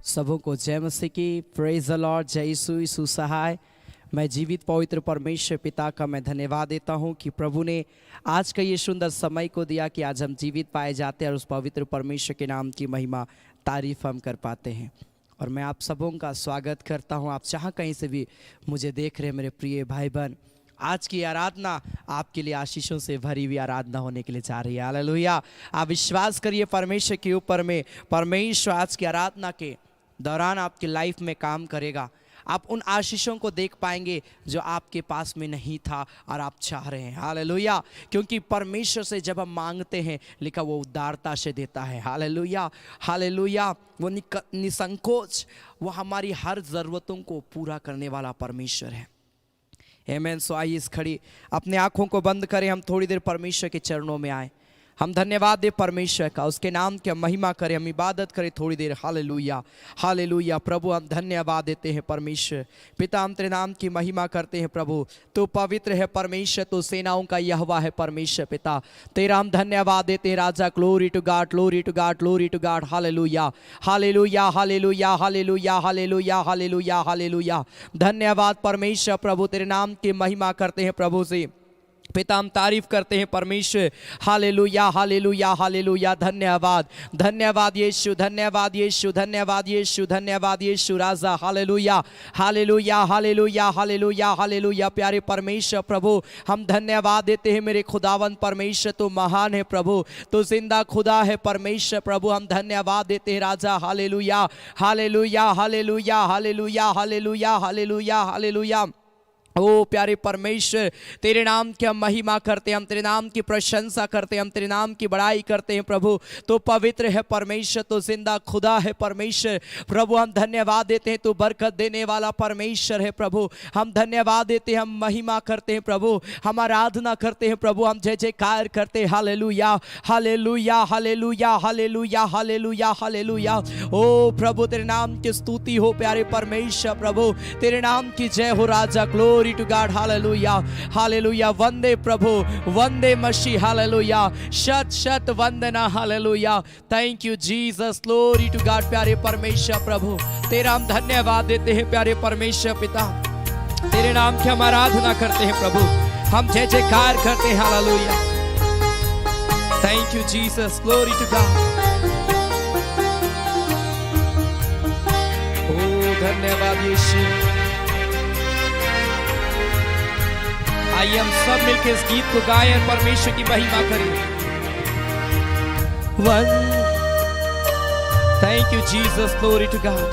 सबों को जय मसीह की। Praise the Lord. जय यीशु। यीशु सहाय। मैं जीवित पवित्र परमेश्वर पिता का मैं धन्यवाद देता हूं कि प्रभु ने आज का ये सुंदर समय को दिया कि आज हम जीवित पाए जाते हैं और उस पवित्र परमेश्वर के नाम की महिमा तारीफ हम कर पाते हैं। और मैं आप सबों का स्वागत करता हूं। आप जहां कहीं से भी मुझे देख रहे हैं मेरे प्रिय भाई बहन, आज की आराधना आपके लिए आशीषों से भरी हुई आराधना होने के लिए जा रही है। हालेलुया। आप विश्वास करिए परमेश्वर के ऊपर में, परमेश्वर आज की आराधना के दौरान आपकी लाइफ में काम करेगा। आप उन आशीषों को देख पाएंगे जो आपके पास में नहीं था और आप चाह रहे हैं। हालेलुया। क्योंकि परमेश्वर से जब हम मांगते हैं, लिखा वो उदारता से देता है। हालेलुया। हालेलुया। वो निसंकोच, वो हमारी हर ज़रूरतों को पूरा करने वाला परमेश्वर है। आमीन। सो आइए इस खड़ी अपने आँखों को बंद करें, हम थोड़ी देर परमेश्वर के चरणों में आए। हम धन्यवाद दे परमेश्वर का, उसके नाम की महिमा करें, हम इबादत करें थोड़ी देर। हालेलुया। हालेलुया। प्रभु हम धन्यवाद देते हैं परमेश्वर पिता, हम तेरे नाम की महिमा करते हैं। प्रभु तू पवित्र है परमेश्वर, तू सेनाओं का यहोवा है परमेश्वर पिता, तेरा हम धन्यवाद देते हैं राजा। Glory to God, glory to God, glory to God. Hallelujah. Hallelujah. Hallelujah. Hallelujah. Hallelujah. Hallelujah. Hallelujah. धन्यवाद परमेश्वर। प्रभु तेरे नाम की महिमा करते हैं प्रभु से पिता, हम तारीफ करते हैं परमेश्वर। हालेलुया। हालेलुया। हालेलुया। धन्यवाद। धन्यवाद यीशु। धन्यवाद यीशु। धन्यवाद यीशु। धन्यवाद यीशु राजा। Hallelujah. Hallelujah. Hallelujah. Hallelujah. Hallelujah. प्यारे परमेश्वर प्रभु हम धन्यवाद देते हैं मेरे खुदावन परमेश्वर, तो महान है प्रभु, तो जिंदा खुदा है परमेश्वर। प्रभु हम धन्यवाद देते हैं राजा। Hallelujah. Hallelujah. Hallelujah. Hallelujah. Hallelujah. Hallelujah. Hallelujah. ओ प्यारे परमेश्वर, तेरे नाम की हम महिमा करते हैं, हम तेरे नाम की प्रशंसा करते हैं, हम तेरे नाम की बड़ाई करते हैं प्रभु। तो पवित्र है परमेश्वर, तो जिंदा खुदा है परमेश्वर। प्रभु हम धन्यवाद देते हैं, तो बरकत देने वाला परमेश्वर है प्रभु। हम धन्यवाद देते हैं, हम महिमा करते हैं प्रभु, हम आराधना करते हैं प्रभु, हम जय जयकार करते हैं। Hallelujah. Hallelujah. Hallelujah. Hallelujah. Hallelujah. Hallelujah. ओ प्रभु तेरे नाम की स्तुति हो प्यारे परमेश्वर प्रभु, तेरे नाम की जय हो राजा। Glory to God. Hallelujah. Hallelujah. वंदे प्रभु, वंदे मसीह। हालेलुया। शत शत वंदना। Hallelujah. Thank you Jesus. Glory to God. प्यारे परमेश्वर प्रभु तेरा हम धन्यवाद देते हैं प्यारे परमेश्वर पिता, तेरे नाम की हम आराधना करते हैं प्रभु, हम जय जयकार करते हैं। Hallelujah. Thank you Jesus. Glory to God. ओ धन्यवाद यीशु। आइए हम सब मिलकर इस गीत को गाएं और परमेश्वर की महिमा करें। Thank you Jesus. Glory to God.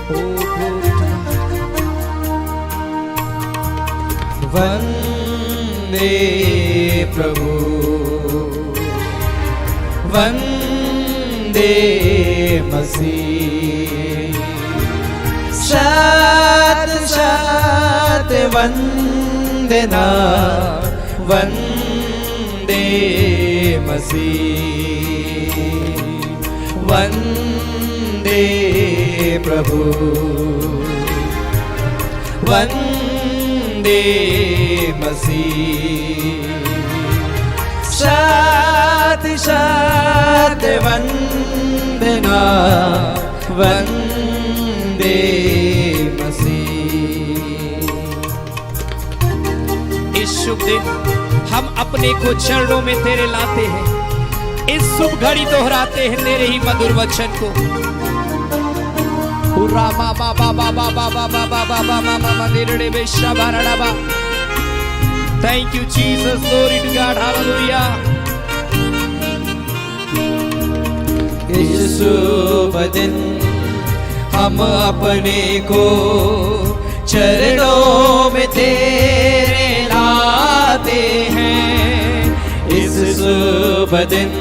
Oh glory to God. वंदे प्रभु, वंदे मसीह, शत शत वंदना। वंदे मसीह, वंदे प्रभु, वंदे मसीह, शत शत वंदना। वंदे मसीह। इस शुभ दिन हम अपने को चरणों में तेरे लाते हैं, इस शुभ घड़ी दोहराते हैं तेरे ही मधुर वचन को। Thank you, Jesus. Glory to God. Hallelujah. इस शुभ दिन हम अपने को चरणों में तेरे लाते हैं। इस शुभ दिन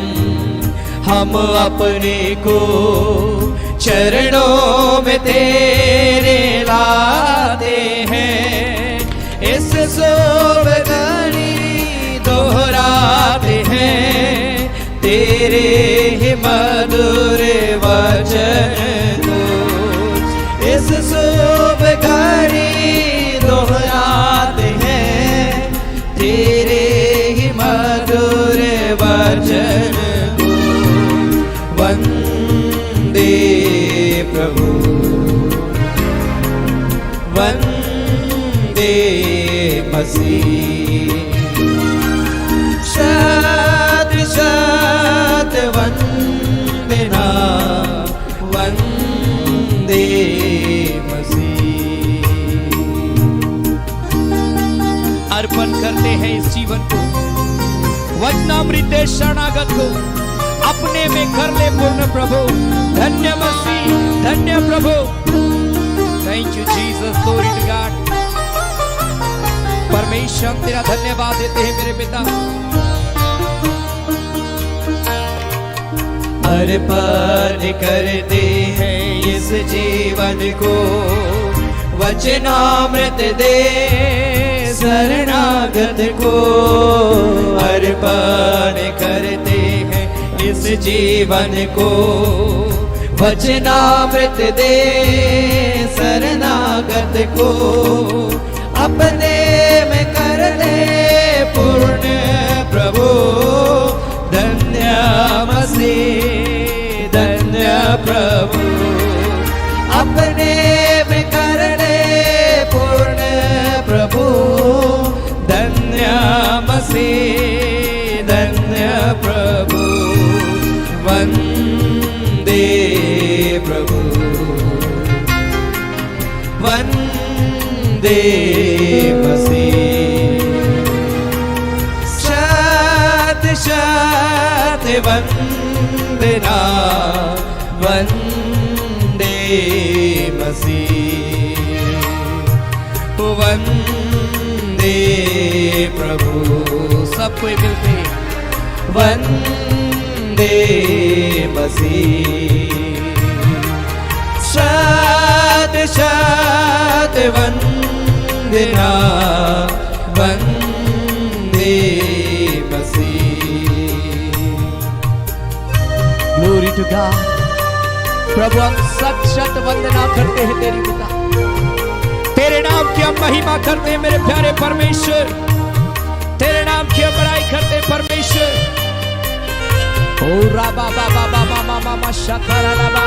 हम अपने को चरणों में तेरे लाते हैं। इस शुभ घड़ी दोहराते हैं तेरे ही मधुर वचन को। इस शुभ घड़ी दोहराते हैं तेरे ही मधुर वचन को। वंदे प्रभु वंदे मसीह। शत शत वंदना वंदे मसीह। अर्पण करते हैं इस जीवन को वचनामृत शरणागत को अपने में कर ले पूर्ण प्रभु। धन्य मसीह धन्य प्रभु। Thank you Jesus. Glory to God. परमेश्वर हम तेरा धन्यवाद देते हैं मेरे पिता। अर्पण करते हैं इस जीवन को वचनामृत दे शरणागत को। अर्पण करते हैं इस जीवन को वचनामृत दे शरणागत को। अपने में कर ले पूर्ण प्रभु। धन्य मसीह धन्य प्रभु। अपने में कर ले पूर्ण प्रभु। धन्य मसीह धन्य प्रभु। वंदे प्रभु वंदे मसीह। शत शत वंदना वंदे मसीह। वंदे प्रभु। सबको मिलते वंदे मसीह। शत शत वंदना वंदे मसीह। Glory to God. प्रभु हम सत शत वंदना करते हैं तेरी पिता। तेरे नाम की हम महिमा करते हैं मेरे प्यारे परमेश्वर। तेरे नाम की हम बड़ाई करते हैं परमेश्वर। ओ राबा बाबा बाबा मामा मा शकारा राबा।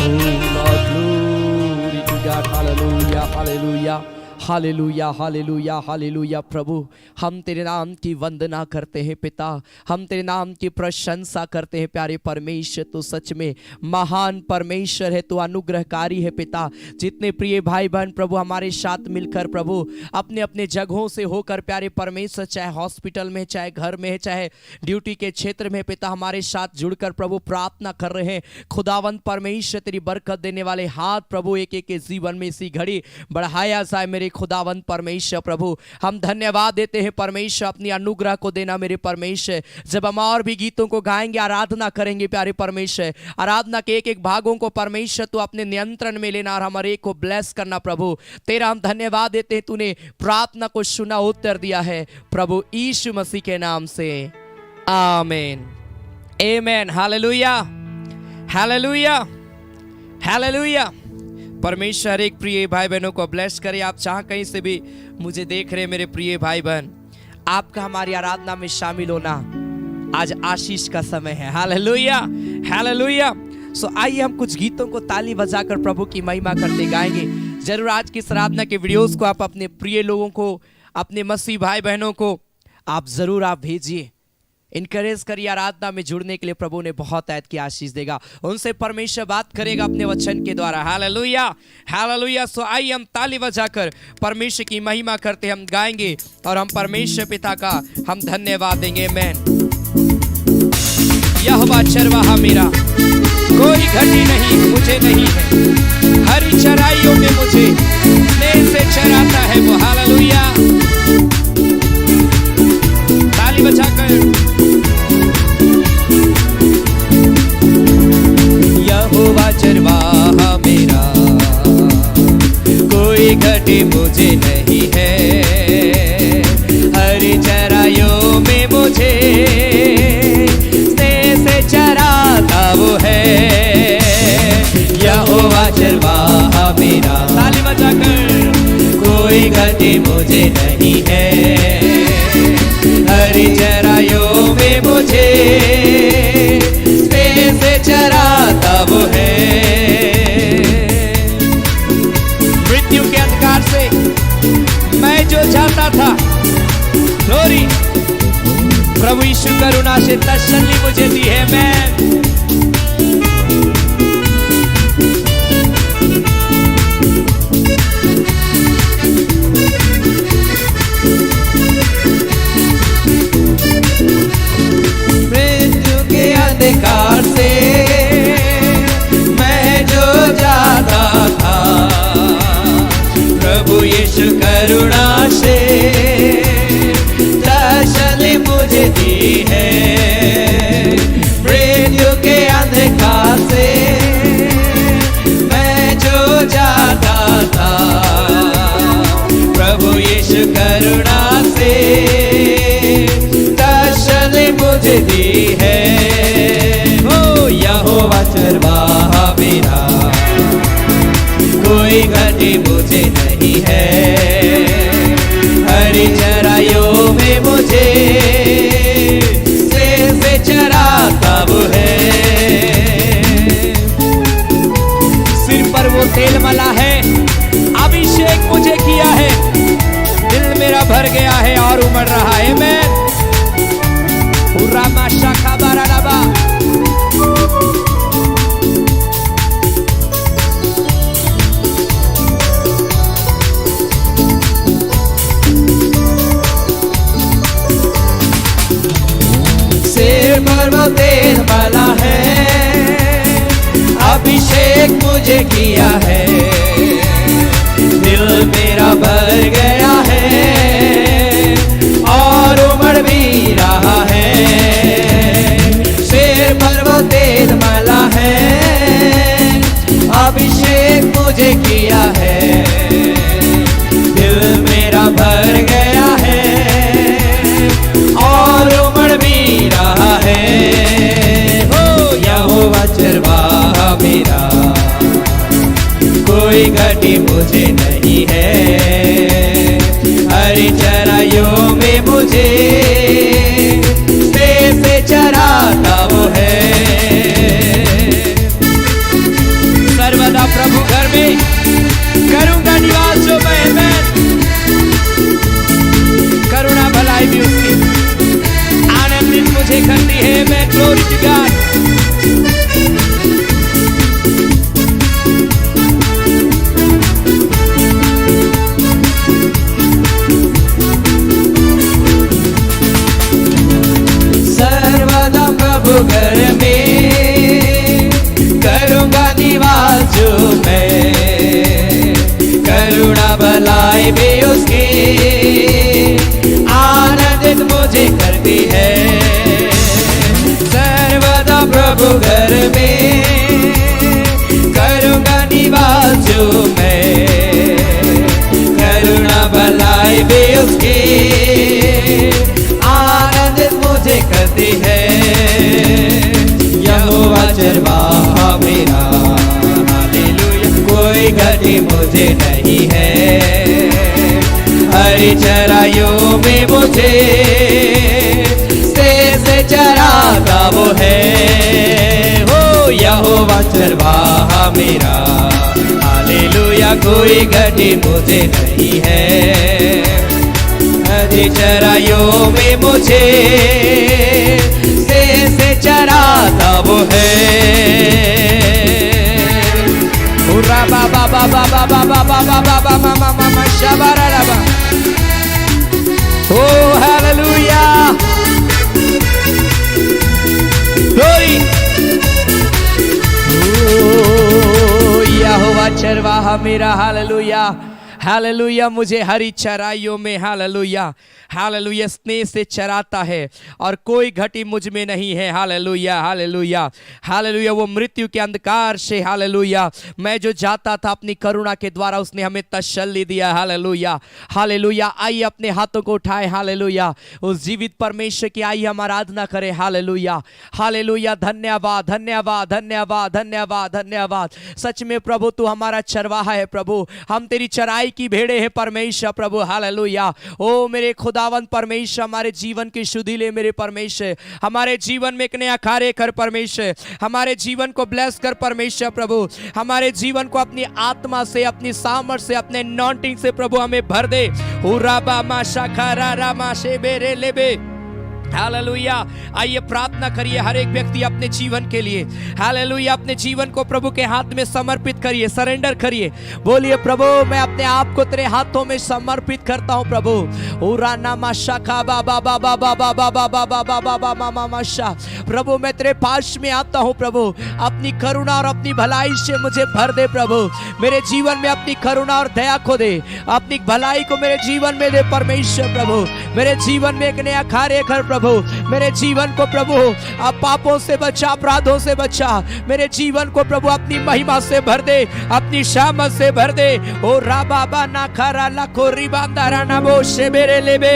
Oh Lord, glory to God. Hallelujah, hallelujah. Hallelujah hallelujah hallelujah. प्रभु हम तेरे नाम की वंदना करते हैं पिता। हम तेरे नाम की प्रशंसा करते हैं प्यारे परमेश्वर। तू सच में महान परमेश्वर है। तू अनुग्रहकारी है पिता। जितने प्रिय भाई बहन प्रभु हमारे साथ मिलकर प्रभु अपने अपने जगहों से होकर प्यारे परमेश्वर, चाहे हॉस्पिटल में, चाहे घर में है, चाहे ड्यूटी के क्षेत्र में पिता, हमारे साथ जुड़कर प्रभु प्रार्थना कर रहे हैं। खुदावंत परमेश्वर तेरी बरकत देने वाले हाथ प्रभु एक एक के जीवन में इसी घड़ी बढ़ाया जाए मेरे खुदावंत परमेश्वर। प्रभु हम धन्यवाद देते हैं परमेश्वर अपनी अनुग्रह को देना मेरे परमेश्वर। जब हम और भी गीतों को गाएंगे, आराधना करेंगे प्यारे परमेश्वर, आराधना के एक एक भागों को परमेश्वर तो अपने नियंत्रण में लेना और हमारे को ब्लेस करना। प्रभु तेरा हम धन्यवाद देते हैं, तूने प्रार्थना को सुना, उत्तर दिया है प्रभु यीशु मसीह के नाम से आमीन आमीन। Hallelujah hallelujah hallelujah. परमेश्वर एक प्रिय भाई बहनों को ब्लेस करे। आप जहाँ कहीं से भी मुझे देख रहे मेरे प्रिय भाई बहन, आपका हमारी आराधना में शामिल होना आज आशीष का समय है। Hallelujah hallelujah. सो आइए हम कुछ गीतों को ताली बजाकर प्रभु की महिमा करते गाएंगे। जरूर आज की इस आराधना के वीडियोस को आप अपने प्रिय लोगों को, अपने मसीह भाई बहनों को आप जरूर भेजिए। इनकरेज करिए, आराधना में जुड़ने के लिए प्रभु ने बहुत ऐद की आशीष देगा। उनसे परमेश्वर बात करेगा अपने वचन के द्वारा। Hallelujah, hallelujah. सो आइए हम ताली बजाकर परमेश्वर की महिमा करते हम गाएंगे और हम परमेश्वर पिता का हम धन्यवाद देंगे। आमीन। यहोवा चरवाहा मेरा, कोई घटी नहीं मुझे नहीं है, हरी चराइयों में मुझे स्नेह से चराता है वो। हालेलुया, ताली बजाकर। यहोवा चरवाहा मेरा, कोई घटी मुझे नहीं है, हरी चराइयों में मुझे चराता वो है। यहोवा चरवाहा मेरा, ताली बजाकर। कोई घटी मुझे नहीं है, हरी चराइयों में मुझे स्नेह से चराता वो है। मृत्यु के अंधकार से मैं जो जाता था, ग्लोरी, प्रभु यीशु करुणा से तसल्ली मुझे दी है। मैं मृत्यु के अंधकार से मैं जो जाता था, प्रभु यीशु करुणा से तसल्ली मुझे दी है। मृत्यु के अंधकार से मैं जो जाता था, प्रभु यीशु करुणा से तसल्ली मुझे दी है। ओ यहोवा चरवाहा मेरा, कोई घटी मुझे नहीं है, हरी चराइयों में मुझे से चराता वो है। सिर पर वो तेल मला है, अभिषेक मुझे किया है, दिल मेरा भर गया है और उमड़ रहा है। मैं पूरा माशा खबारा डबा। तेल वाला है, अभिषेक मुझे किया है, दिल मेरा भर गया है और उमड़ भी रहा है। शेर पर वो तेल वाला है, अभिषेक मुझे किया है, दिल मेरा भर गया है और उमड़ भी रहा है। हो यहोवा चरवाहा मेरा, कोई घटी मुझे नहीं है, हरी चराइयों में मुझे से चराता वो है। सर्वदा प्रभु घर में करूंगा निवास जो मैं, करुणा भलाई भी उसकी आनंदित मुझे करती है। मैं ग्लोरी टू गॉड। सर्वदा प्रभु घर में करूंगा निवास जो मैं, करुणा भलाई भी उसकी आनंदित मुझे करती है। सर्वदा प्रभु घर में करूंगा निवास जो मैं, करुणा भलाई भी उसकी आनंदित मुझे करती है। यहोवा चरवाहा मेरा, हालेलुया, कोई घटी मुझे नहीं है, हरी चराइयों में मुझे से चराता वो है। हो यहोवा चरवाहा मेरा, हालेलुया, कोई घटी मुझे नहीं है, हरी चराइयों में मुझे से चराता वो है। उरा बाबा बाबा बाबा बाबा बाबा बाबा मामा शबारा रबा। Oh hallelujah, glory। Oh यहोवा चरवाहा मेरा, हालेलुया हालेलुया, मुझे हरी चराइयों में, हालेलुया हालेलुया, स्नेह से चराता है और कोई घटी मुझ में नहीं है। हालेलुया हालेलुया हालेलुया, वो मृत्यु के अंधकार से, हालेलुया, मैं जो जाता था अपनी करुणा के द्वारा उसने हमें तसल्ली दिया। हालेलुया हालेलुया, आइए अपने हाथों को उठाए, हालेलुया, उस जीवित परमेश्वर की आइए हम आराधना करें। हालेलुया हालेलुया, धन्यवाद धन्यवाद धन्यवाद धन्यवाद धन्यवाद। सच में प्रभु तू हमारा चरवाहा है प्रभु, हम तेरी चराई की भेड़े हैं परमेश्वर प्रभु। हालेलुया, ओ मेरे खुदावंत परमेश्वर, हमारे जीवन की शुद्धि ले मेरे परमेश्वर, हमारे जीवन में एक नया कार्य कर परमेश्वर, हमारे जीवन को ब्लेस कर परमेश्वर प्रभु, हमारे जीवन को अपनी आत्मा से, अपनी सामर्थ से, अपने नॉन्टिंग से प्रभु हमें भर दे। उराबा मा शाखारा रामा शे बेरे लेबे। हालेलुया, आइए प्रार्थना करिए हर एक व्यक्ति अपने जीवन के लिए। हालेलुया, अपने जीवन को प्रभु के हाथ में समर्पित करिए, सरेंडर करिए। बोलिए प्रभु मैं अपने आप को तेरे हाथों में समर्पित करता हूं प्रभु। उरा नामा शाखा बाबा बाबा बाबा बाबा बाबा बाबा मामा माशा। प्रभु मैं तेरे पास में आता हूं प्रभु, अपनी करुणा और अपनी भलाई से मुझे भर दे प्रभु। मेरे जीवन में अपनी करुणा और दया को दे, अपनी भलाई को मेरे जीवन में दे परमेश्वर प्रभु। मेरे जीवन में एक नया कार्य कर प्रभु, मेरे जीवन को प्रभु आप पापों से बचा, अपराधों से बचा, मेरे जीवन को प्रभु अपनी महिमा से भर दे, अपनी शामत से भर दे। ओ राबाबा ना खरा लखो रिबांदारा नमो शेबेरे लेबे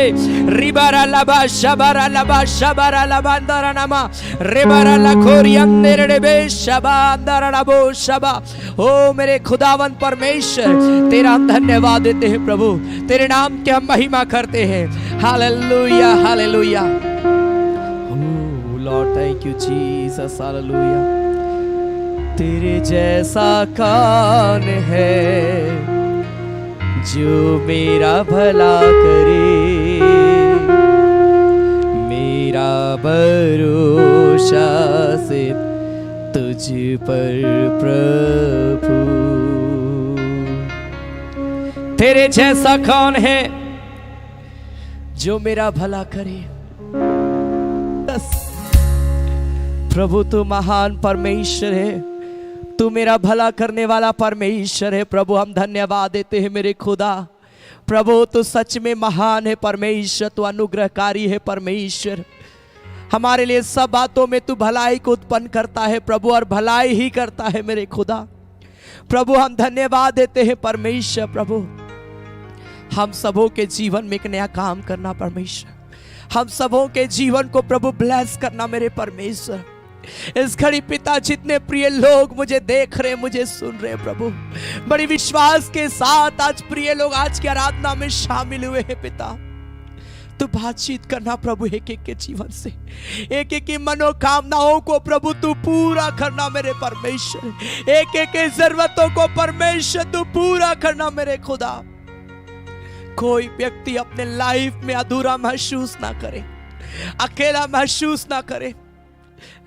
रिबारा लबा शबारा लबा शबारा लबांदारा नमा रेबारा लखो रियंदेरे लेबे शबांदारा नमो शबा। ओ मेरे खुदावन परमेश्वर, तेरा हम धन्यवाद देते हैं प्रभु, तेरे नाम की हम महिमा करते हैं। Hallelujah hallelujah, Lord thank you Jesus, hallelujah. तेरे जैसा कौन है जो मेरा भला करे, मेरा भरोसा सिर्फ तुझ पर प्रभु। तेरे जैसा कौन है जो मेरा भला करे। प्रभु तू महान परमेश्वर है, तू मेरा भला करने वाला परमेश्वर है प्रभु। हम धन्यवाद देते हैं मेरे खुदा। प्रभु तू सच में महान है परमेश्वर, तू अनुग्रहकारी है परमेश्वर। हमारे लिए सब बातों में तू भलाई को उत्पन्न करता है प्रभु, और भलाई ही करता है मेरे खुदा। प्रभु हम धन्यवाद देते हैं परमेश्वर प्रभु, हम सबों के जीवन में एक नया काम करना परमेश्वर, हम सबों के जीवन को प्रभु ब्लेस करना मेरे परमेश्वर। इस घड़ी पिता जितने प्रिय लोग मुझे देख रहे, मुझे सुन रहे प्रभु, बड़ी विश्वास के साथ आज प्रिय लोग आज की आराधना में शामिल हुए हैं पिता। तू बातचीत करना प्रभु एक एक के जीवन से, एक एक की मनोकामनाओं को प्रभु तू पूरा करना मेरे परमेश्वर, एक एक की जरूरतों को परमेश्वर तू पूरा करना मेरे खुदा। कोई व्यक्ति अपने लाइफ में अधूरा महसूस ना करे, अकेला महसूस ना करे,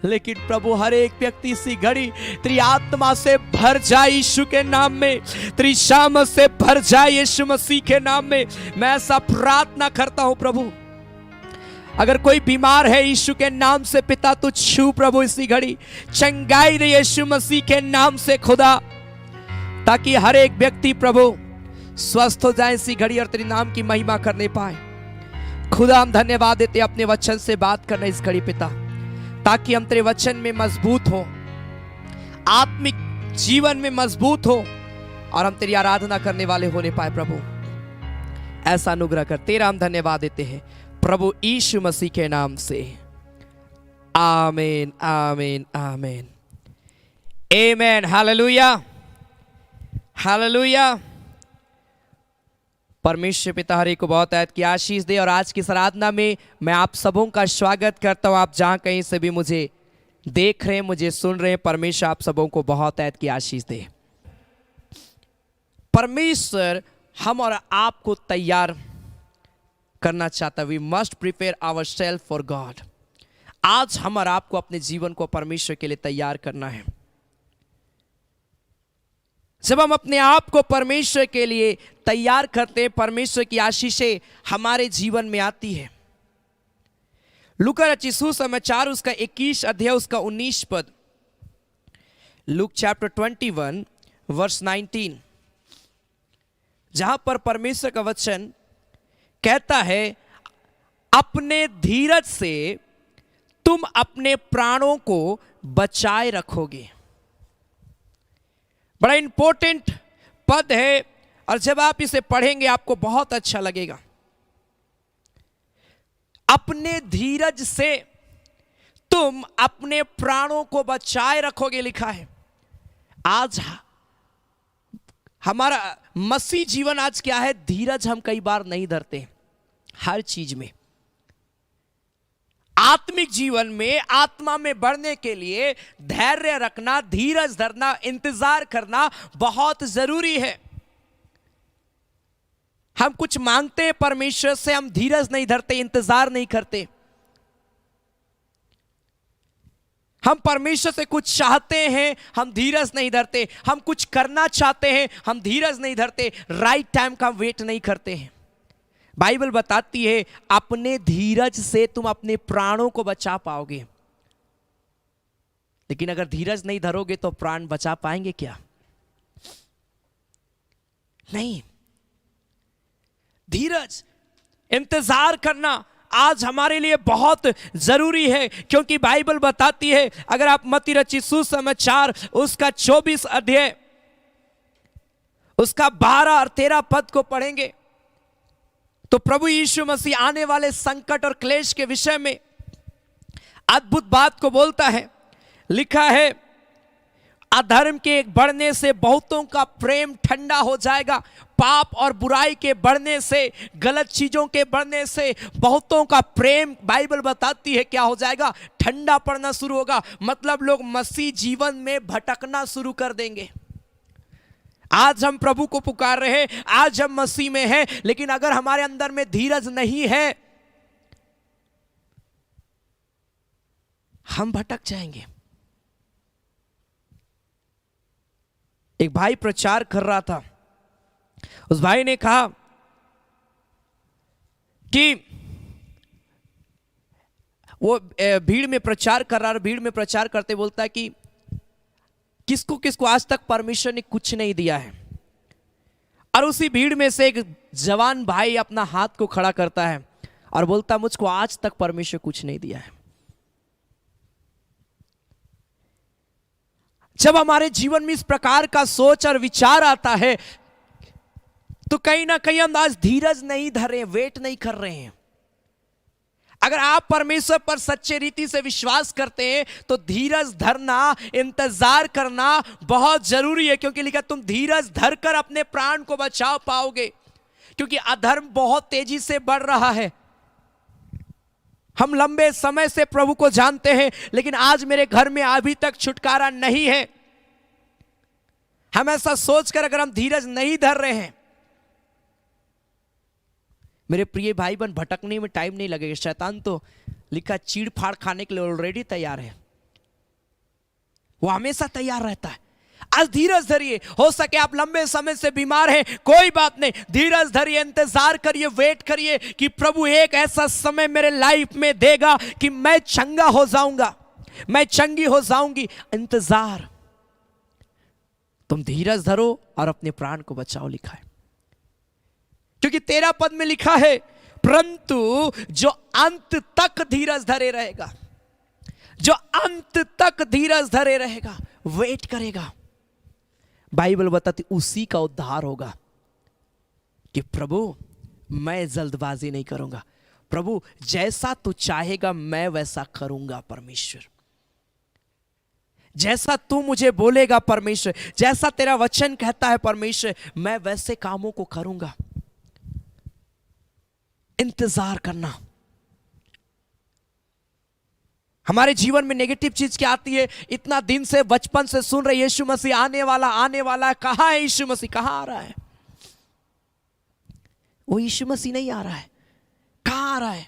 लेकिन प्रभु हर एक व्यक्ति इसी घड़ी तेरी आत्मा से भर जाए यीशु के नाम में, तेरी शामत से भर जाए यीशु मसीह के नाम में। मैं ऐसा प्रार्थना करता हूं प्रभु, अगर कोई बीमार है यीशु के नाम से पिता तू छू प्रभु इसी घड़ी, चंगाई दे यीशु मसीह के नाम से खुदा, ताकि हर एक व्यक्ति प्रभु स्वस्थ हो जाए इसी घड़ी और तेरी नाम की महिमा करने पाए। खुदा हम धन्यवाद देते अपने वचन से बात करना इस घड़ी पिता, ताकि हम तेरे वचन में मजबूत हो, आत्मिक जीवन में मजबूत हो, और हम तेरी आराधना करने वाले होने पाए प्रभु। ऐसा अनुग्रह कर, तेरा हम धन्यवाद देते हैं प्रभु यीशु मसीह के नाम से, आमीन आमीन आमीन आमीन। Hallelujah hallelujah. परमेश्वर पिता हर एक को बहुत ऐत की आशीष दे। और आज की इस आराधना में मैं आप सबों का स्वागत करता हूँ। आप जहाँ कहीं से भी मुझे देख रहे हैं, मुझे सुन रहे हैं, परमेश्वर आप सबों को बहुत ऐत की आशीष दे। परमेश्वर हम और आपको तैयार करना चाहता है। We must prepare our self for God. आज हम और आपको अपने जीवन को परमेश्वर के लिए तैयार करना है। जब हम अपने आप को परमेश्वर के लिए तैयार करते हैं, परमेश्वर की आशीषें हमारे जीवन में आती है। लूका रचित सुसमाचार उसका 21 अध्याय उसका 19 पद, लूक चैप्टर 21 वर्स 19, जहां पर परमेश्वर का वचन कहता है, अपने धीरज से तुम अपने प्राणों को बचाए रखोगे। बड़ा इंपॉर्टेंट पद है और जब आप इसे पढ़ेंगे आपको बहुत अच्छा लगेगा। अपने धीरज से तुम अपने प्राणों को बचाए रखोगे लिखा है। आज हमारा मसीह जीवन आज क्या है? धीरज हम कई बार नहीं धरते हर चीज में। आत्मिक जीवन में, आत्मा में बढ़ने के लिए धैर्य रखना, धीरज धरना, इंतजार करना बहुत जरूरी है। हम कुछ मांगते हैं परमेश्वर से, हम धीरज नहीं धरते, इंतजार नहीं करते। हम परमेश्वर से कुछ चाहते हैं, हम धीरज नहीं धरते। हम कुछ करना चाहते हैं, हम धीरज नहीं धरते, राइट टाइम का वेट नहीं करते हैं। बाइबल बताती है अपने धीरज से तुम अपने प्राणों को बचा पाओगे। लेकिन अगर धीरज नहीं धरोगे तो प्राण बचा पाएंगे क्या? नहीं। धीरज, इंतजार करना आज हमारे लिए बहुत जरूरी है, क्योंकि बाइबल बताती है, अगर आप मत्ती रचित सुसमाचार उसका 24 अध्याय उसका 12 और 13 पद को पढ़ेंगे तो प्रभु यीशु मसीह आने वाले संकट और क्लेश के विषय में अद्भुत बात को बोलता है। लिखा है, अधर्म के बढ़ने से बहुतों का प्रेम ठंडा हो जाएगा। पाप और बुराई के बढ़ने से, गलत चीजों के बढ़ने से बहुतों का प्रेम, बाइबल बताती है क्या हो जाएगा? ठंडा पड़ना शुरू होगा। मतलब लोग मसीह जीवन में भटकना शुरू कर देंगे। आज हम प्रभु को पुकार रहे हैं, आज हम मसीह में हैं, लेकिन अगर हमारे अंदर में धीरज नहीं है हम भटक जाएंगे। एक भाई प्रचार कर रहा था। उस भाई ने कहा कि वो भीड़ में प्रचार कर रहा है, भीड़ में प्रचार करते बोलता है कि किसको किसको आज तक परमेश्वर ने कुछ नहीं दिया है। और उसी भीड़ में से एक जवान भाई अपना हाथ को खड़ा करता है और बोलता है, मुझको आज तक परमेश्वर कुछ नहीं दिया है। जब हमारे जीवन में इस प्रकार का सोच और विचार आता है तो कहीं ना कहीं हम आज धीरज नहीं धर रहे, वेट नहीं कर रहे हैं। अगर आप परमेश्वर पर सच्चे रीति से विश्वास करते हैं तो धीरज धरना, इंतजार करना बहुत जरूरी है, क्योंकि लिखा तुम धीरज धरकर अपने प्राण को बचा पाओगे। क्योंकि अधर्म बहुत तेजी से बढ़ रहा है। हम लंबे समय से प्रभु को जानते हैं, लेकिन आज मेरे घर में अभी तक छुटकारा नहीं है। हम ऐसा सोचकर अगर हम धीरज नहीं धर रहे हैं, मेरे प्रिय भाई बहन, भटकने में टाइम नहीं लगेगा। शैतान तो लिखा चीड़ फाड़ खाने के लिए ऑलरेडी तैयार है, वो हमेशा तैयार रहता है। आज धीरज धरिए। हो सके आप लंबे समय से बीमार हैं, कोई बात नहीं, धीरज धरिए, इंतजार करिए, वेट करिए कि प्रभु एक ऐसा समय मेरे लाइफ में देगा कि मैं चंगा हो जाऊंगा, मैं चंगी हो जाऊंगी। इंतजार, तुम धीरज धरो और अपने प्राण को बचाओ, लिखा है। क्योंकि 13 पद में लिखा है, परंतु जो अंत तक धीरज धरे रहेगा, जो अंत तक धीरज धरे रहेगा, वेट करेगा, बाइबल बताती उसी का उद्धार होगा। कि प्रभु मैं जल्दबाजी नहीं करूंगा, प्रभु जैसा तू चाहेगा मैं वैसा करूंगा। परमेश्वर जैसा तू मुझे बोलेगा, परमेश्वर जैसा तेरा वचन कहता है, परमेश्वर मैं वैसे कामों को करूंगा। इंतजार करना। हमारे जीवन में नेगेटिव चीज क्या आती है? इतना दिन से, बचपन से सुन रहे यीशु मसीह आने वाला है। कहां है यीशु मसीह? कहां आ रहा है? वो यीशु मसीह नहीं आ रहा है। रहा है,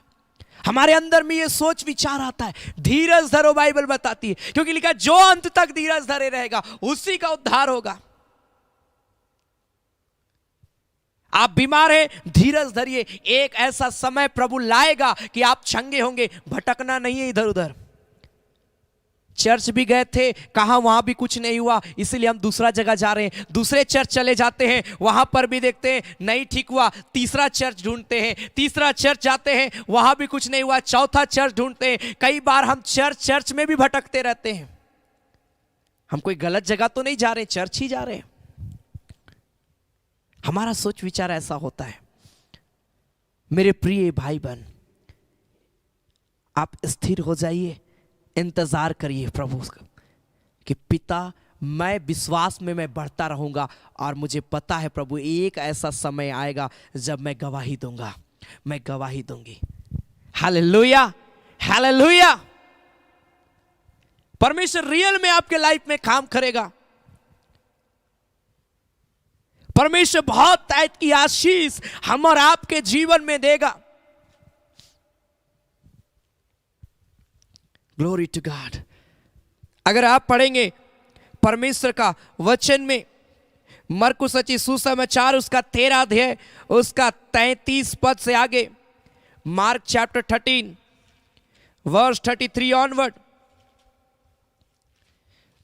हमारे अंदर में ये सोच विचार आता है, धीरज धरो, बाइबल बताती है, क्योंकि लिखा जो अंत तक धीरज धरे रहेगा उसी का उद्धार होगा। आप बीमार हैं, धीरज धरिए, एक ऐसा समय प्रभु लाएगा कि आप चंगे होंगे। भटकना नहीं है इधर उधर। चर्च भी गए थे, कहा वहां भी कुछ नहीं हुआ, इसीलिए हम दूसरा जगह जा रहे हैं। दूसरे चर्च चले जाते हैं, वहां पर भी देखते हैं नहीं ठीक हुआ, तीसरा चर्च ढूंढते हैं। तीसरा चर्च जाते हैं, वहां भी कुछ नहीं हुआ, चौथा चर्च ढूंढते हैं। कई बार हम चर्च में भी भटकते रहते हैं। हम कोई गलत जगह तो नहीं जा रहे, चर्च ही जा रहे हैं। हमारा सोच विचार ऐसा होता है। मेरे प्रिय भाई बहन, आप स्थिर हो जाइए, इंतजार करिए प्रभु का कि पिता मैं विश्वास में मैं बढ़ता रहूंगा, और मुझे पता है प्रभु एक ऐसा समय आएगा जब मैं गवाही दूंगा, मैं गवाही दूंगी। Hallelujah, hallelujah. परमेश्वर रियल में आपके लाइफ में काम करेगा। परमेश्वर बहुत ताकत की आशीष हम और आपके जीवन में देगा। Glory to God. अगर आप पढ़ेंगे परमेश्वर का वचन में मरकुस रचित सुसमाचार उसका 13 अध्याय उसका 33 पद से आगे, मार्क चैप्टर 13 वर्स 33 ऑनवर्ड,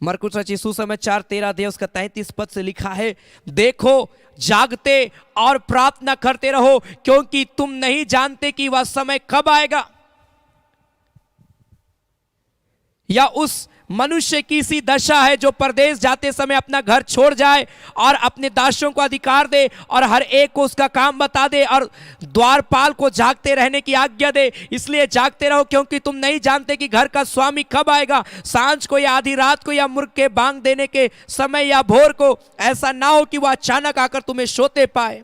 मरकुस रचित सुसमाचार 13 अध्याय उसका 33 पद से लिखा है, देखो जागते और प्रार्थना करते रहो, क्योंकि तुम नहीं जानते कि वह समय कब आएगा, या उस मनुष्य की सी दशा है जो परदेश जाते समय अपना घर छोड़ जाए और अपने दासों को अधिकार दे और हर एक को उसका काम बता दे और द्वारपाल को जागते रहने की आज्ञा दे। इसलिए जागते रहो, क्योंकि तुम नहीं जानते कि घर का स्वामी कब आएगा, सांझ को या आधी रात को या मुर्ग के बांग देने के समय या भोर को। ऐसा ना हो कि वह अचानक आकर तुम्हें सोते पाए।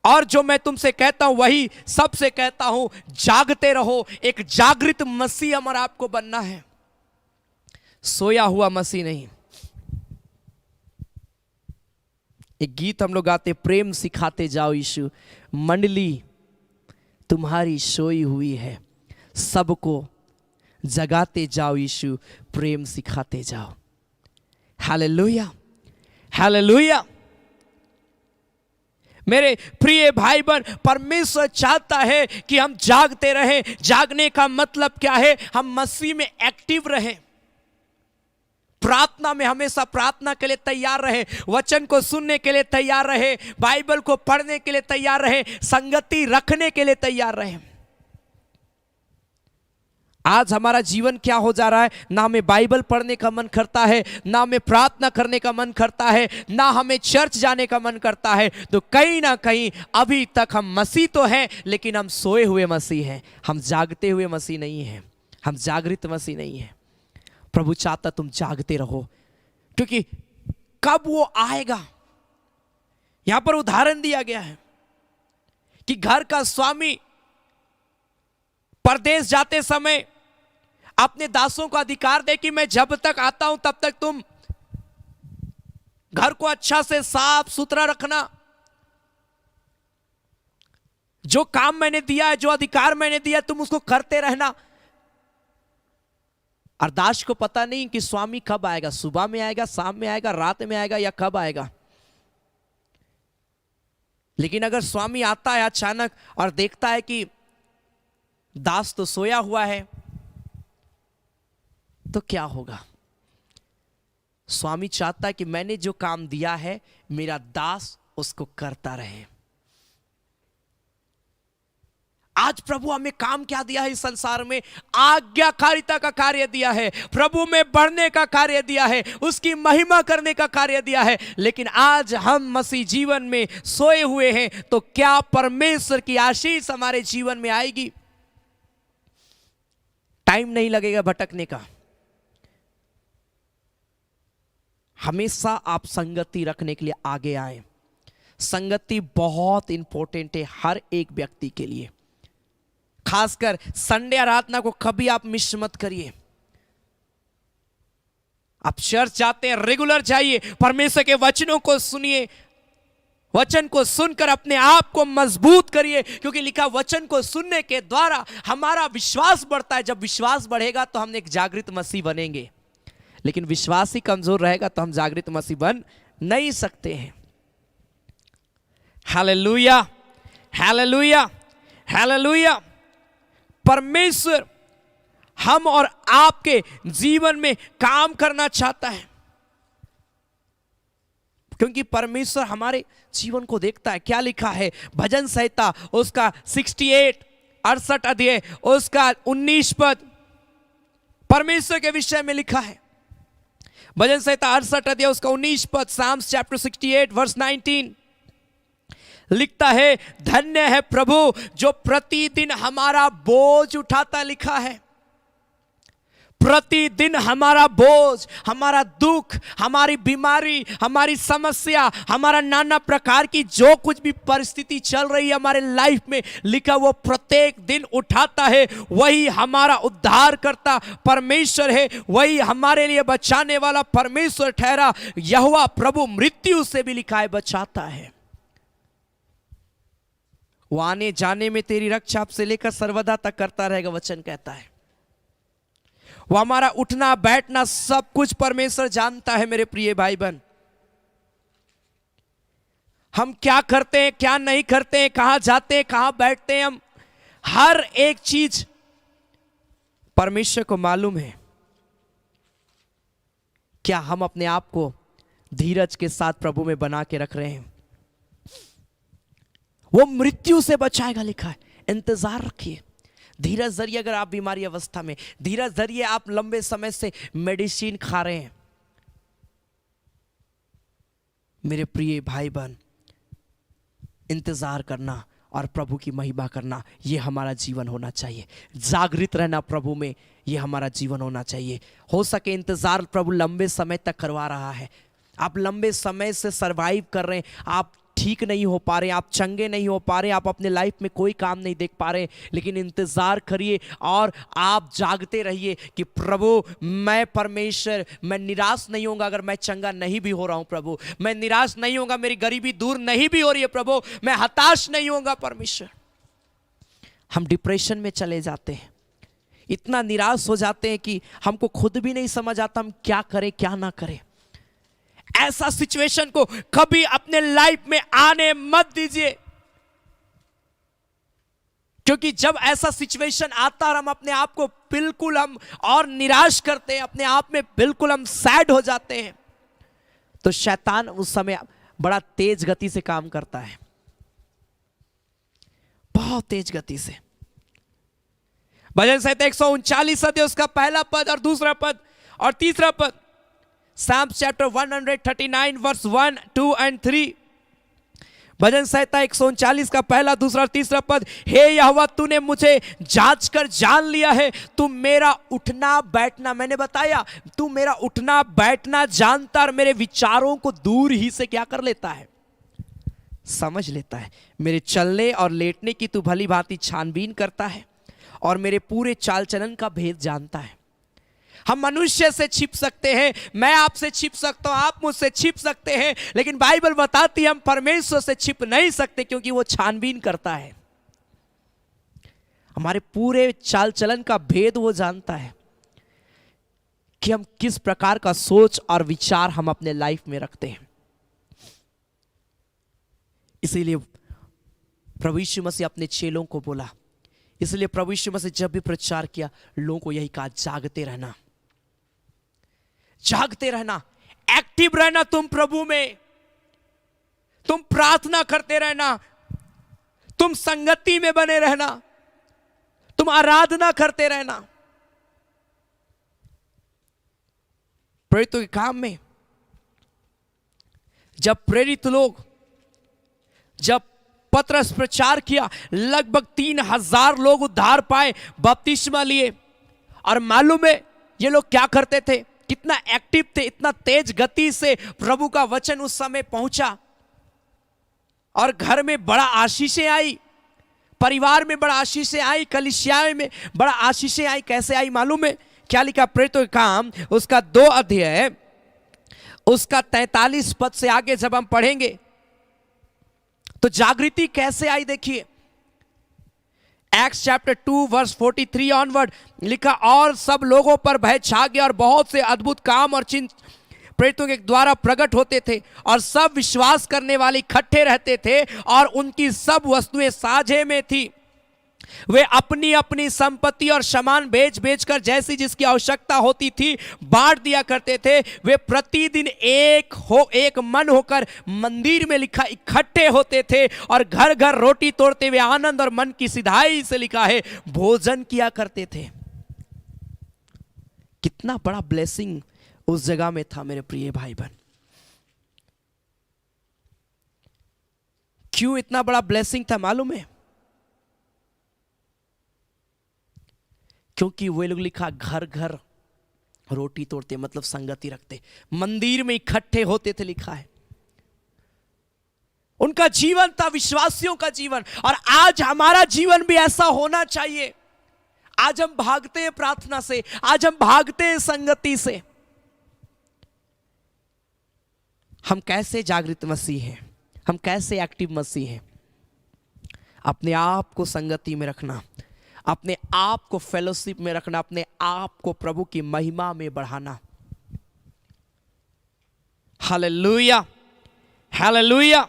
और जो मैं तुमसे कहता हूं वही सबसे कहता हूं, जागते रहो। एक जागृत मसीह हमारा आपको बनना है, सोया हुआ मसीह नहीं। एक गीत हम लोग गाते, प्रेम सिखाते जाओ यीशु, मंडली तुम्हारी सोई हुई है, सबको जगाते जाओ यीशु, प्रेम सिखाते जाओ। Hallelujah, hallelujah. मेरे प्रिय भाई बहन, परमेश्वर चाहता है कि हम जागते रहें। जागने का मतलब क्या है? हम मसीह में एक्टिव रहें, प्रार्थना में हमेशा प्रार्थना के लिए तैयार रहे, वचन को सुनने के लिए तैयार रहे, बाइबल को पढ़ने के लिए तैयार रहे, संगति रखने के लिए तैयार रहे। आज हमारा जीवन क्या हो जा रहा है? ना हमें बाइबल पढ़ने का मन करता है, ना हमें प्रार्थना करने का मन करता है, ना हमें चर्च जाने का मन करता है। तो कहीं ना कहीं अभी तक हम मसीह तो हैं, लेकिन हम सोए हुए मसीह हैं, हम जागते हुए मसीह नहीं हैं, हम जागृत मसीह नहीं हैं। प्रभु चाहता तुम जागते रहो, क्योंकि कब वो आएगा। यहां पर उदाहरण दिया गया है कि घर का स्वामी परदेश जाते समय अपने दासों को अधिकार दे कि मैं जब तक आता हूं तब तक तुम घर को अच्छा से साफ सुथरा रखना, जो काम मैंने दिया है, जो अधिकार मैंने दिया, तुम उसको करते रहना। और दास को पता नहीं कि स्वामी कब आएगा, सुबह में आएगा, शाम में आएगा, रात में आएगा, या कब आएगा। लेकिन अगर स्वामी आता है अचानक और देखता है कि दास तो सोया हुआ है, तो क्या होगा? स्वामी चाहता है कि मैंने जो काम दिया है मेरा दास उसको करता रहे। आज प्रभु हमें काम क्या दिया है इस संसार में? आज्ञाकारिता का कार्य दिया है, प्रभु में बढ़ने का कार्य दिया है, उसकी महिमा करने का कार्य दिया है। लेकिन आज हम मसीह जीवन में सोए हुए हैं, तो क्या परमेश्वर की आशीष हमारे जीवन में आएगी? टाइम नहीं लगेगा भटकने का। हमेशा आप संगति रखने के लिए आगे आए। संगति बहुत इंपॉर्टेंट है हर एक व्यक्ति के लिए, खासकर संडे आराधना को कभी आप मिस मत करिए। आप चर्च जाते हैं, रेगुलर जाइए, परमेश्वर के वचनों को सुनिए, वचन को सुनकर अपने आप को मजबूत करिए, क्योंकि लिखा वचन को सुनने के द्वारा हमारा विश्वास बढ़ता है। जब विश्वास बढ़ेगा तो हम एक जागृत मसीह बनेंगे, लेकिन विश्वास ही कमजोर रहेगा तो हम जागृत मसीह बन नहीं सकते हैं। Hallelujah, hallelujah, hallelujah. परमेश्वर हम और आपके जीवन में काम करना चाहता है, क्योंकि परमेश्वर हमारे जीवन को देखता है। क्या लिखा है भजन संहिता उसका 68 अध्याय उसका 19 पद परमेश्वर के विषय में लिखा है। भजन संहिता 68 अध्याय उसका 19 पद, साम्स चैप्टर 68 वर्स 19 लिखता है, धन्य है प्रभु जो प्रतिदिन हमारा बोझ उठाता। लिखा है प्रतिदिन हमारा बोझ, हमारा दुख, हमारी बीमारी, हमारी समस्या, हमारा नाना प्रकार की जो कुछ भी परिस्थिति चल रही है हमारे लाइफ में, लिखा वो प्रत्येक दिन उठाता है। वही हमारा उद्धार करता परमेश्वर है, वही हमारे लिए बचाने वाला परमेश्वर ठहरा। यहोवा प्रभु मृत्यु से भी लिखा है बचाता है। वो आने जाने में तेरी रक्षा से लेकर सर्वदा तक करता रहेगा, वचन कहता है। वो हमारा उठना बैठना सब कुछ परमेश्वर जानता है। मेरे प्रिय भाई बहन, हम क्या करते हैं क्या नहीं करते हैं, कहां जाते हैं कहां बैठते हैं, हम हर एक चीज परमेश्वर को मालूम है। क्या हम अपने आप को धीरज के साथ प्रभु में बना के रख रहे हैं? वो मृत्यु से बचाएगा, लिखा है। इंतजार रखिए, धीरज धरिए। अगर आप बीमारी अवस्था में, धीरज धरिए। आप लंबे समय से मेडिसिन खा रहे हैं, मेरे प्रिय भाई बहन, इंतजार करना और प्रभु की महिमा करना, यह हमारा जीवन होना चाहिए। जागृत रहना प्रभु में, यह हमारा जीवन होना चाहिए। हो सके इंतजार प्रभु लंबे समय तक करवा रहा है, आप लंबे समय से सरवाइव कर रहे हैं, आप ठीक नहीं हो पा रहे, आप चंगे नहीं हो पा रहे, आप अपने लाइफ में कोई काम नहीं देख पा रहे, लेकिन इंतजार करिए और आप जागते रहिए कि प्रभु मैं परमेश्वर, मैं निराश नहीं होऊंगा अगर मैं चंगा नहीं भी हो रहा हूं। प्रभु मैं निराश नहीं होऊंगा, मेरी गरीबी दूर नहीं भी हो रही है। प्रभु मैं हताश नहीं होऊंगा। परमेश्वर, हम डिप्रेशन में चले जाते हैं, इतना निराश हो जाते हैं कि हमको खुद भी नहीं समझ आता हम क्या करें क्या ना करें। ऐसा सिचुएशन को कभी अपने लाइफ में आने मत दीजिए, क्योंकि जब ऐसा सिचुएशन आता है हम अपने आप को बिल्कुल हम और निराश करते हैं, अपने आप में बिल्कुल हम सैड हो जाते हैं, तो शैतान उस समय बड़ा तेज गति से काम करता है, बहुत तेज गति से। भजन संहिता 139 अध्याय उसका पहला पद और दूसरा पद और तीसरा पद, Psalms chapter 139 verse 1, 2 and 3। भजन संहिता 139 का पहला दूसरा तीसरा पद, हे यहोवा तूने मुझे जांच कर जान लिया है, तू मेरा उठना बैठना, मैंने बताया तू मेरा उठना बैठना जानता और मेरे विचारों को दूर ही से क्या कर लेता है, समझ लेता है। मेरे चलने और लेटने की तू भली भांति छानबीन करता है और मेरे पूरे चाल चलन का भेद जानता है। हम मनुष्य से छिप सकते हैं, मैं आपसे छिप सकता हूं, आप मुझसे छिप सकते हैं, लेकिन बाइबल बताती है हम परमेश्वर से छिप नहीं सकते, क्योंकि वो छानबीन करता है, हमारे पूरे चाल चलन का भेद वो जानता है कि हम किस प्रकार का सोच और विचार हम अपने लाइफ में रखते हैं। इसीलिए प्रभु यीशु मसीह अपने चेलों को बोला, इसलिए प्रभु यीशु मसीह जब भी प्रचार किया लोगों को यही कहा, जागते रहना, जागते रहना, एक्टिव रहना तुम प्रभु में, तुम प्रार्थना करते रहना, तुम संगति में बने रहना, तुम आराधना करते रहना। प्रेरितों के काम में जब प्रेरित लोग जब पतरस प्रचार किया, लगभग 3000 लोग उद्धार पाए, बपतिस्मा लिए। और मालूम है ये लोग क्या करते थे, कितना एक्टिव थे, इतना तेज गति से प्रभु का वचन उस समय पहुंचा और घर में बड़ा आशीषें आई, परिवार में बड़ा आशीषें आई, कलीसिया में बड़ा आशीषें आई। कैसे आई मालूम है? क्या लिखा प्रेरितों के काम उसका 2 अध्याय उसका 43 पद से आगे जब हम पढ़ेंगे, तो जागृति कैसे आई देखिए, एक्ट्स चैप्टर 2 वर्स 43 ऑनवर्ड लिखा, और सब लोगों पर भय छा गया और बहुत से अद्भुत काम और चिन्ह प्रेरितों के द्वारा प्रकट होते थे और सब विश्वास करने वाले इकट्ठे रहते थे और उनकी सब वस्तुएं साझे में थी। वे अपनी अपनी संपत्ति और सामान बेच बेच कर जैसी जिसकी आवश्यकता होती थी बांट दिया करते थे। वे प्रतिदिन एक मन होकर मंदिर में लिखा इकट्ठे होते थे और घर घर रोटी तोड़ते हुए आनंद और मन की सिधाई से लिखा है भोजन किया करते थे। कितना बड़ा ब्लेसिंग उस जगह में था मेरे प्रिय भाई बहन। क्यों इतना बड़ा ब्लेसिंग था मालूम है? क्योंकि वे लोग लिखा घर घर रोटी तोड़ते, मतलब संगति रखते, मंदिर में इकट्ठे होते थे लिखा है। उनका जीवन था विश्वासियों का जीवन। और आज हमारा जीवन भी ऐसा होना चाहिए। आज हम भागते हैं प्रार्थना से, आज हम भागते हैं संगति से। हम कैसे जागृत मसीह हैं, हम कैसे एक्टिव मसीह हैं? अपने आप को संगति में रखना, अपने आप को फेलोशिप में रखना, अपने आप को प्रभु की महिमा में बढ़ाना। Hallelujah, hallelujah.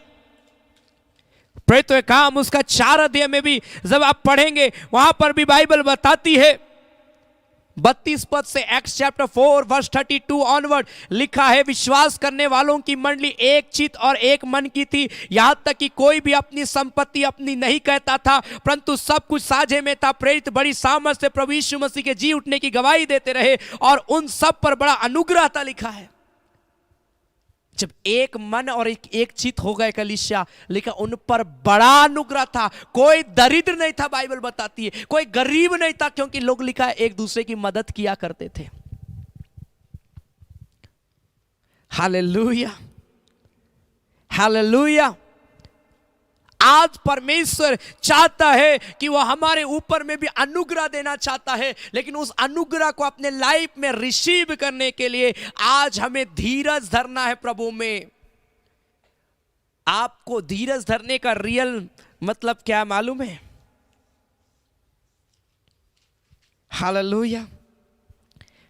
प्रेरितों के काम उसका 4 अध्याय में भी जब आप पढ़ेंगे वहां पर भी बाइबल बताती है 32 पद से, एक्ट्स चैप्टर 4 वर्स 32 ऑनवर्ड लिखा है, विश्वास करने वालों की मंडली एक चित्त और एक मन की थी, यहां तक कि कोई भी अपनी संपत्ति अपनी नहीं कहता था, परंतु सब कुछ साझे में था। प्रेरित बड़ी सामर्थ से प्रभु यीशु मसीह के जी उठने की गवाही देते रहे और उन सब पर बड़ा अनुग्रह था लिखा है। जब एक मन और एक चित्त हो गए कलीसिया, लिखा उन पर बड़ा अनुग्रह था। कोई दरिद्र नहीं था, बाइबल बताती है, कोई गरीब नहीं था, क्योंकि लोग लिखा है एक दूसरे की मदद किया करते थे। Hallelujah, hallelujah. आज परमेश्वर चाहता है कि वह हमारे ऊपर में भी अनुग्रह देना चाहता है, लेकिन उस अनुग्रह को अपने लाइफ में रिसीव करने के लिए आज हमें धीरज धरना है प्रभु में। आपको धीरज धरने का रियल मतलब क्या मालूम है? Hallelujah,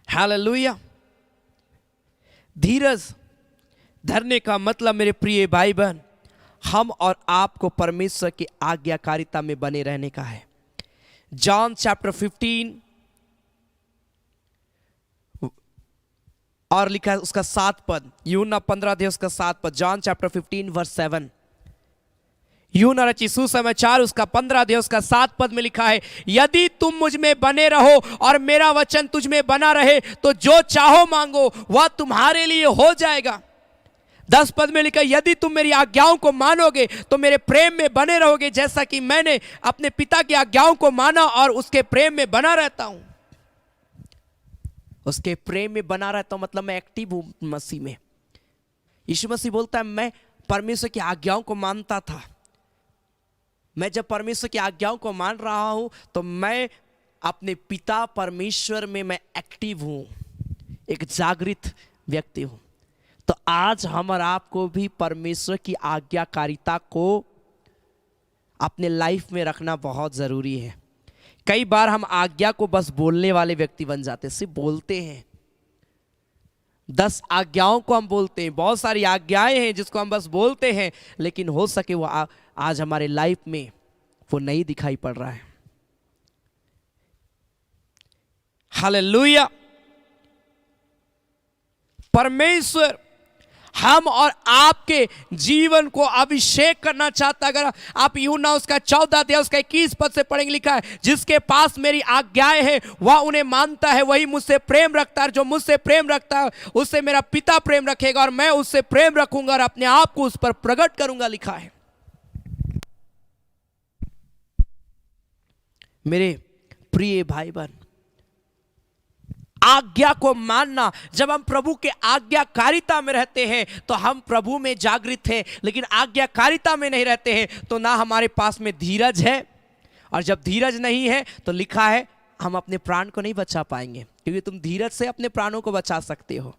hallelujah. धीरज धरने का मतलब मेरे प्रिय भाई बहन, हम और आपको परमेश्वर की आज्ञाकारिता में बने रहने का है। जॉन चैप्टर 15 और लिखा है उसका 7 पद, यूहन्ना 15 अध्याय उसका 7 पद, जॉन चैप्टर 15 वर्स 7। यूहन्ना रचित सुसमाचार उसका 15 अध्याय उसका 7 पद में लिखा है, यदि तुम मुझ में बने रहो और मेरा वचन तुझ में बना रहे तो जो चाहो मांगो वह तुम्हारे लिए हो जाएगा। 10 पद में लिखा, यदि तुम मेरी आज्ञाओं को मानोगे तो मेरे प्रेम में बने रहोगे, जैसा कि मैंने अपने पिता की आज्ञाओं को माना और उसके प्रेम में बना रहता हूं। उसके प्रेम में बना रहता हूं मतलब मैं एक्टिव हूं मसीह में। यीशु मसीह बोलता है मैं परमेश्वर की आज्ञाओं को मानता था। मैं जब परमेश्वर की आज्ञाओं को मान रहा हूं तो मैं अपने पिता परमेश्वर में मैं एक्टिव हूं, एक जागृत व्यक्ति हूं। तो आज हम और आपको भी परमेश्वर की आज्ञाकारिता को अपने लाइफ में रखना बहुत जरूरी है। कई बार हम आज्ञा को बस बोलने वाले व्यक्ति बन जाते हैं, सिर्फ बोलते हैं। 10 आज्ञाओं को हम बोलते हैं, बहुत सारी आज्ञाएं हैं जिसको हम बस बोलते हैं, लेकिन हो सके वो आज हमारे लाइफ में वो नहीं दिखाई पड़ रहा है। हालेलुया। परमेश्वर हम और आपके जीवन को अभिषेक करना चाहता। अगर आप यूहन्ना उसका 14 अध्याय उसका 21 पद से पढ़ेंगे, लिखा है, जिसके पास मेरी आज्ञाएं हैं वह उन्हें मानता है, वही मुझसे प्रेम रखता है। जो मुझसे प्रेम रखता है उससे मेरा पिता प्रेम रखेगा और मैं उससे प्रेम रखूंगा और अपने आप को उस पर प्रकट करूंगा, लिखा है। मेरे प्रिय भाई बहन, आज्ञा को मानना, जब हम प्रभु के आज्ञाकारिता में रहते हैं तो हम प्रभु में जागृत हैं, लेकिन आज्ञाकारिता में नहीं रहते हैं तो ना हमारे पास में धीरज है, और जब धीरज नहीं है तो लिखा है हम अपने प्राण को नहीं बचा पाएंगे, क्योंकि तुम धीरज से अपने प्राणों को बचा सकते हो।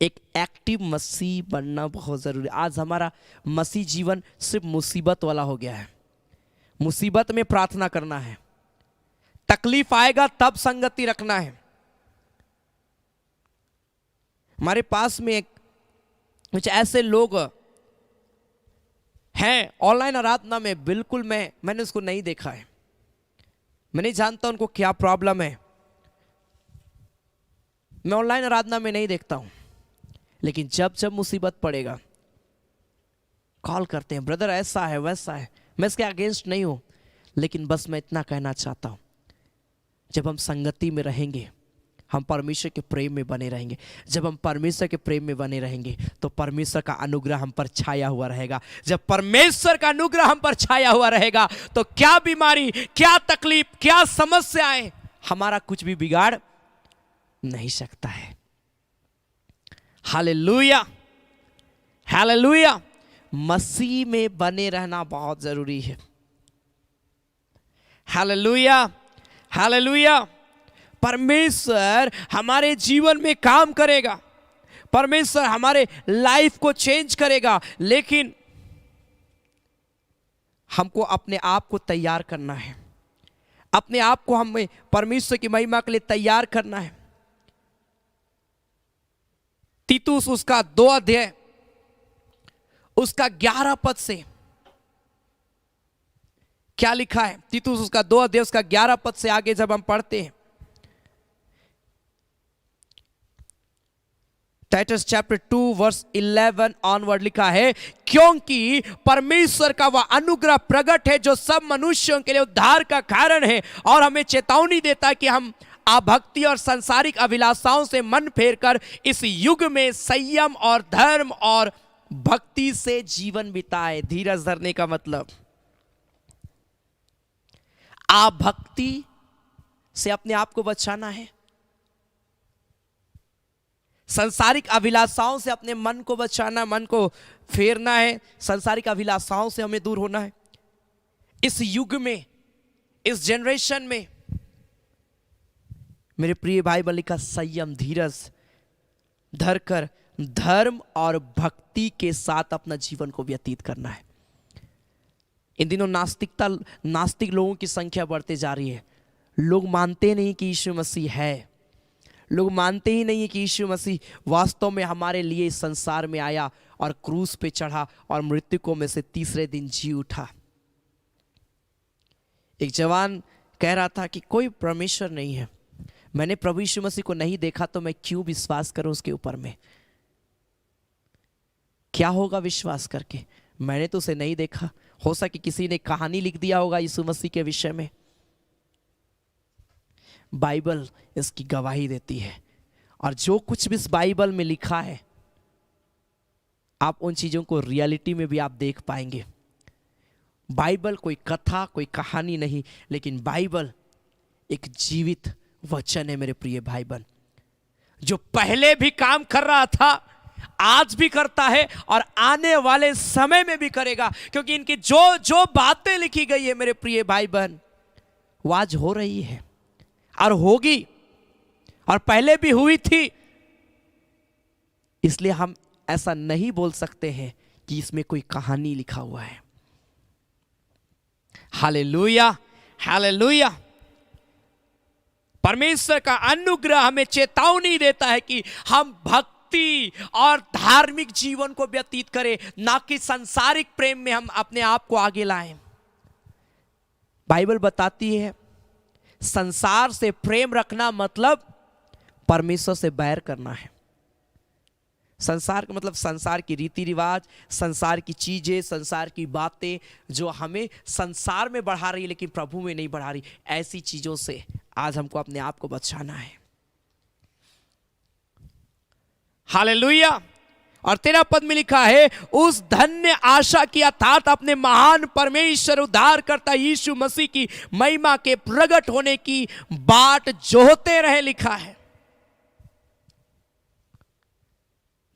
एक एक्टिव मसीह बनना बहुत ज़रूरी है। आज हमारा मसीह जीवन सिर्फ मुसीबत वाला हो गया है। मुसीबत में प्रार्थना करना है, तकलीफ आएगा तब संगति रखना है। हमारे पास में कुछ ऐसे लोग हैं ऑनलाइन आराधना में, बिल्कुल मैंने उसको नहीं देखा है, मैं नहीं जानता उनको क्या प्रॉब्लम है, मैं ऑनलाइन आराधना में नहीं देखता हूं, लेकिन जब जब मुसीबत पड़ेगा कॉल करते हैं, ब्रदर ऐसा है वैसा है। मैं इसके अगेंस्ट नहीं हूं, लेकिन बस मैं इतना कहना चाहता हूं, जब हम संगति में रहेंगे, हम परमेश्वर के प्रेम में बने रहेंगे। जब हम परमेश्वर के प्रेम में बने रहेंगे तो परमेश्वर का अनुग्रह हम पर छाया हुआ रहेगा। जब परमेश्वर का अनुग्रह हम पर छाया हुआ रहेगा तो क्या बीमारी, क्या तकलीफ, क्या समस्याएं हमारा कुछ भी बिगाड़ नहीं सकता है। Hallelujah, hallelujah. मसीह में बने रहना बहुत जरूरी है। Hallelujah, hallelujah. परमेश्वर हमारे जीवन में काम करेगा, परमेश्वर हमारे लाइफ को चेंज करेगा, लेकिन हमको अपने आप को तैयार करना है, अपने आप को हमें परमेश्वर की महिमा के लिए तैयार करना है। तीतुस उसका 2 अध्याय उसका 11 पद से क्या लिखा है? तीतुस उसका 2 अध्याय उसका 11 पद से आगे जब हम पढ़ते हैं, टाइटस चैप्टर 2 वर्स 11 ऑनवर्ड लिखा है, क्योंकि परमेश्वर का वह अनुग्रह प्रकट है जो सब मनुष्यों के लिए उद्धार का कारण है और हमें चेतावनी देता है कि हम अभक्ति और सांसारिक अभिलाषाओं से मन फेरकर इस युग में संयम और धर्म और भक्ति से जीवन बिताए। धीरज धरने का मतलब अभक्ति से अपने आप को बचाना है, सांसारिक अभिलाषाओं से अपने मन को बचाना, मन को फेरना है, सांसारिक अभिलाषाओं से हमें दूर होना है। इस युग में, इस जनरेशन में मेरे प्रिय भाई बहन का संयम धीरज धरकर धर्म और भक्ति के साथ अपना जीवन को व्यतीत करना है। इन दिनों नास्तिक लोगों की संख्या बढ़ते जा रही है। लोग मानते नहीं कि यीशु मसीह है, लोग मानते ही नहीं है कि यीशु मसीह वास्तव में हमारे लिए इस संसार में आया और क्रूस पे चढ़ा और मृतकों में से तीसरे दिन जी उठा। एक जवान कह रहा था कि कोई परमेश्वर नहीं है, मैंने प्रभु यीशु मसीह को नहीं देखा तो मैं क्यों विश्वास करूं उसके ऊपर में? क्या होगा विश्वास करके? मैंने तो उसे नहीं देखा, हो सके किसी ने कहानी लिख दिया होगा यीशु मसीह के विषय में। बाइबल इसकी गवाही देती है, और जो कुछ भी इस बाइबल में लिखा है आप उन चीजों को रियलिटी में भी आप देख पाएंगे। बाइबल कोई कथा, कोई कहानी नहीं, लेकिन बाइबल एक जीवित वचन है मेरे प्रिय भाई बहन, जो पहले भी काम कर रहा था, आज भी करता है और आने वाले समय में भी करेगा, क्योंकि इनकी जो जो बातें लिखी गई है मेरे प्रिय भाई बहन वो आज हो रही है और होगी और पहले भी हुई थी। इसलिए हम ऐसा नहीं बोल सकते हैं कि इसमें कोई कहानी लिखा हुआ है। Hallelujah, hallelujah. परमेश्वर का अनुग्रह हमें चेतावनी देता है कि हम भक्ति और धार्मिक जीवन को व्यतीत करें, ना कि सांसारिक प्रेम में हम अपने आप को आगे लाएं। बाइबल बताती है संसार से प्रेम रखना मतलब परमेश्वर से बैर करना है। संसार का मतलब संसार की रीति रिवाज, संसार की चीजें, संसार की बातें जो हमें संसार में बढ़ा रही लेकिन प्रभु में नहीं बढ़ा रही, ऐसी चीजों से आज हमको अपने आप को बचाना है। हालेलुया। और 13 पद में लिखा है, उस धन्य आशा की अर्थात अपने महान परमेश्वर उद्धारकर्ता यीशु मसीह की महिमा के प्रकट होने की बाट जोहते रहे, लिखा है।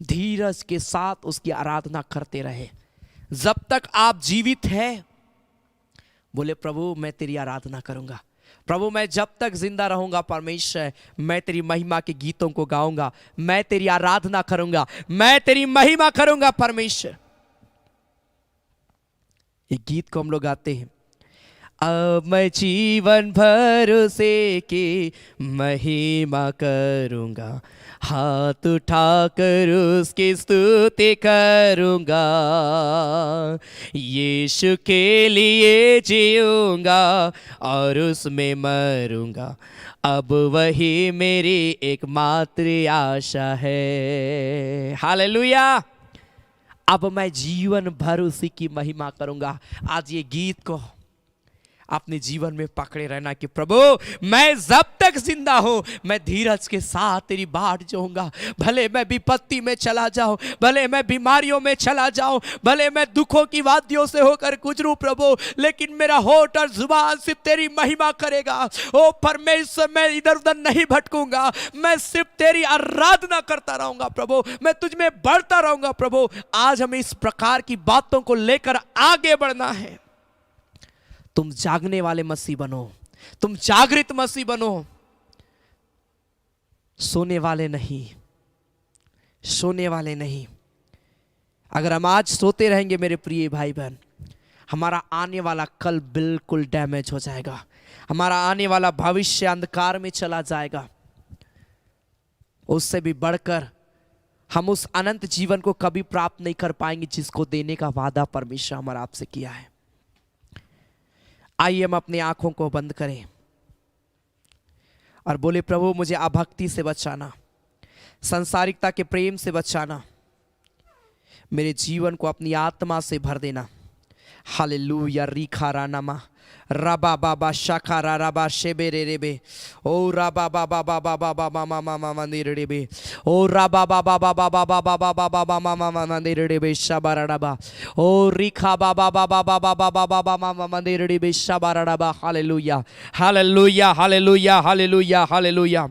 धीरज के साथ उसकी आराधना करते रहे जब तक आप जीवित हैं। बोले प्रभु मैं तेरी आराधना करूंगा, प्रभु मैं जब तक जिंदा रहूंगा परमेश्वर, मैं तेरी महिमा के गीतों को गाऊंगा, मैं तेरी आराधना करूंगा, मैं तेरी महिमा करूंगा परमेश्वर। एक गीत को हम लोग गाते हैं, अब मैं जीवन भर उसे की महिमा करूंगा, हाथ उठाकर उसकी स्तुति करूंगा, यीशु के लिए जीऊंगा और उसमें मरूंगा, अब वही मेरी एकमात्र आशा है। हालेलुया। अब मैं जीवन भर उसी की महिमा करूंगा। आज ये गीत को अपने जीवन में पकड़े रहना कि प्रभु मैं जब तक जिंदा हूं मैं धीरज के साथ तेरी बाट जोऊंगा, भले मैं विपत्ति में चला जाऊं, भले मैं बीमारियों में चला जाऊं, भले मैं दुखों की वादियों से होकर गुजरूं प्रभु, लेकिन मेरा होठ और जुबान सिर्फ तेरी महिमा करेगा। ओ परमेश्वर मैं इधर उधर नहीं भटकूंगा, मैं सिर्फ तेरी आराधना करता रहूंगा प्रभु, मैं तुझ में बढ़ता रहूंगा प्रभु। आज हमें इस प्रकार की बातों को लेकर आगे बढ़ना है। तुम जागने वाले मसीह बनो, तुम जागृत मसीह बनो, सोने वाले नहीं, सोने वाले नहीं। अगर हम आज सोते रहेंगे मेरे प्रिय भाई बहन, हमारा आने वाला कल बिल्कुल डैमेज हो जाएगा, हमारा आने वाला भविष्य अंधकार में चला जाएगा। उससे भी बढ़कर हम उस अनंत जीवन को कभी प्राप्त नहीं कर पाएंगे जिसको देने का वादा परमेश्वर हमारा आपसे किया है। आइए हम अपनी आंखों को बंद करें और बोले प्रभु मुझे अभक्ति से बचाना, संसारिकता के प्रेम से बचाना, मेरे जीवन को अपनी आत्मा से भर देना। हालेलुया। रिखा रानामा रबा बाबा शाखा रबा शेबे रे रेबे ओ रबा बाबा बाबा बाबा मामा मामा मंदिर रेबे ओ रबा बाबा बाबा बाबा बाबा बाबा मामा मंदिर रेबे शबरडबा ओ रिखा बाबा बाबा बाबा बाबा बाबा मामा मंदिर रेबे शबरडबा। Hallelujah hallelujah hallelujah hallelujah hallelujah.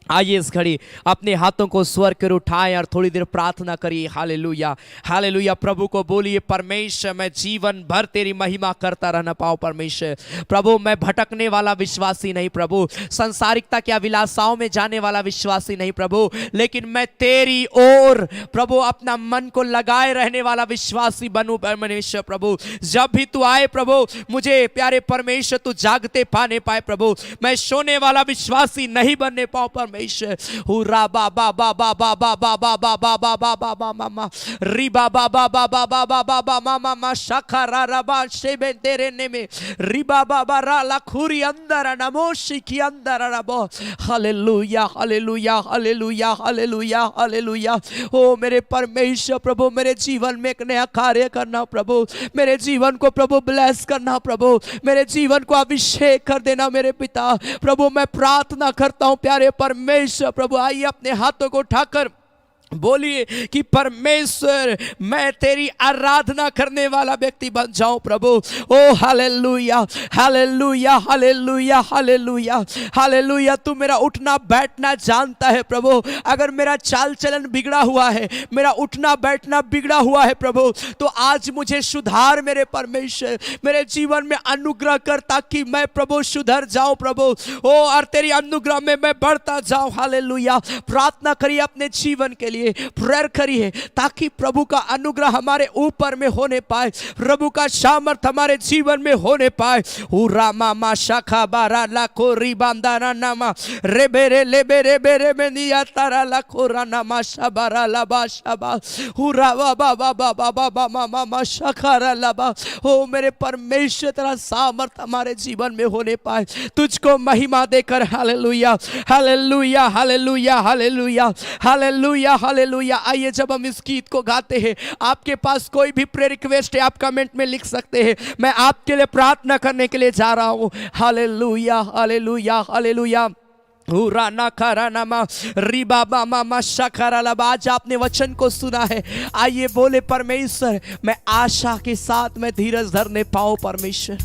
आइए इस घड़ी अपने हाथों को स्वर कर उठाएं और थोड़ी देर प्रार्थना करिए। Hallelujah hallelujah. प्रभु को बोलिए परमेश्वर मैं जीवन भर तेरी महिमा करता रहना पाऊं परमेश्वर। प्रभु मैं भटकने वाला विश्वासी नहीं प्रभु, संसारिकता की अभिलाषाओं में जाने वाला विश्वासी नहीं प्रभु, लेकिन मैं तेरी ओर प्रभु अपना मन को लगाए रहने वाला विश्वासी बनूं परमेश्वर। प्रभु जब भी तू आए प्रभु मुझे प्यारे परमेश्वर तू जागते पाने पाए प्रभु, मैं सोने वाला विश्वासी नहीं बनने पाऊं परमेश्वर। हुरा बाबा बाबा बाबा बाबा बाबा बाबा बाबा मामा री बाबा बाबा बाबा बाबा मामा मा शाखा रबा शेबे तेरे ने में री बाबा बारा लखुरी अंदर नमोशी की अंदर रबो। Hallelujah hallelujah hallelujah hallelujah hallelujah. ओ मेरे परमेश्वर प्रभु मेरे जीवन में एक नया कार्य करना प्रभु, मेरे जीवन को प्रभु ब्लेस करना प्रभु, मेरे जीवन को अभिषेक कर देना मेरे पिता। प्रभु मैं प्रार्थना करता हूं प्यारे परमेश्वर प्रभु, आइए अपने हाथों को उठाकर बोलिए कि परमेश्वर मैं तेरी आराधना करने वाला व्यक्ति बन जाऊं प्रभु। Oh hallelujah hallelujah hallelujah hallelujah hallelujah. तू मेरा उठना बैठना जानता है प्रभु, अगर मेरा चाल चलन बिगड़ा हुआ है, मेरा उठना बैठना बिगड़ा हुआ है प्रभु, तो आज मुझे सुधार मेरे परमेश्वर, मेरे जीवन में अनुग्रह कर ताकि मैं प्रभु सुधर जाऊं प्रभु। ओ और तेरी अनुग्रह में मैं बढ़ता जाऊं। हालेलुया। प्रार्थना करिए अपने जीवन के लिए, प्रेयर करिए ताकि प्रभु का अनुग्रह हमारे ऊपर में होने पाए, प्रभु का सामर्थ हमारे जीवन में होने पाए। उरा मामा शाखा बारा लाखो रिबांदारा नामा रेबे रे लेबे रे बेरे में निया तारा लाखो राना माशा बारा लाबा शाबा उरा बाबा बाबा बाबा मामा मामा शाखा रा लाबा। ओ मेरे परमेश्वर तेरा सामर्थ हमारे जीवन में होने पाए, तुझको महिमा देकर। Hallelujah hallelujah hallelujah hallelujah hallelujah hallelujah. आइए जब हम इस गीत को गाते हैं, आपके पास कोई भी प्रेयर रिक्वेस्ट है आप कमेंट में लिख सकते हैं, मैं आपके लिए प्रार्थना करने के लिए जा रहा हूं। Hallelujah hallelujah hallelujah. आज आपने वचन को सुना है, आइए बोले परमेश्वर मैं आशा के साथ मैं धीरज धरने पाऊं परमेश्वर।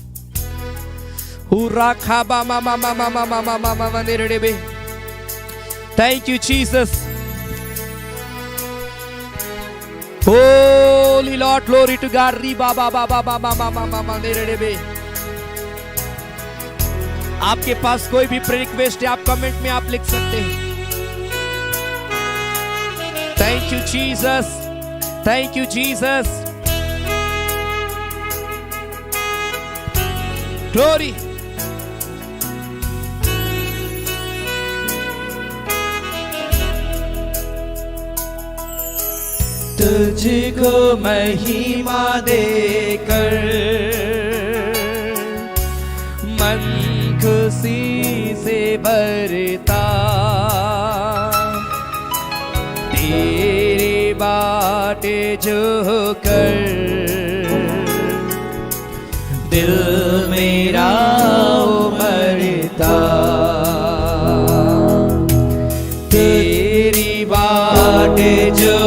Thank you Jesus. Holy Lord, glory to God. Riba ba ba ba ba ba ba ba ba ba ba. आपके पास कोई भी प्रेयर रिक्वेस्ट है, आप कमेंट में आप लिख सकते हैं। Thank you Jesus, thank you Jesus, glory. तुझको महिमा देकर मन खुशी से भरता, तेरी बातें जो कर दिल मेरा उमड़ता, तेरी बातें जो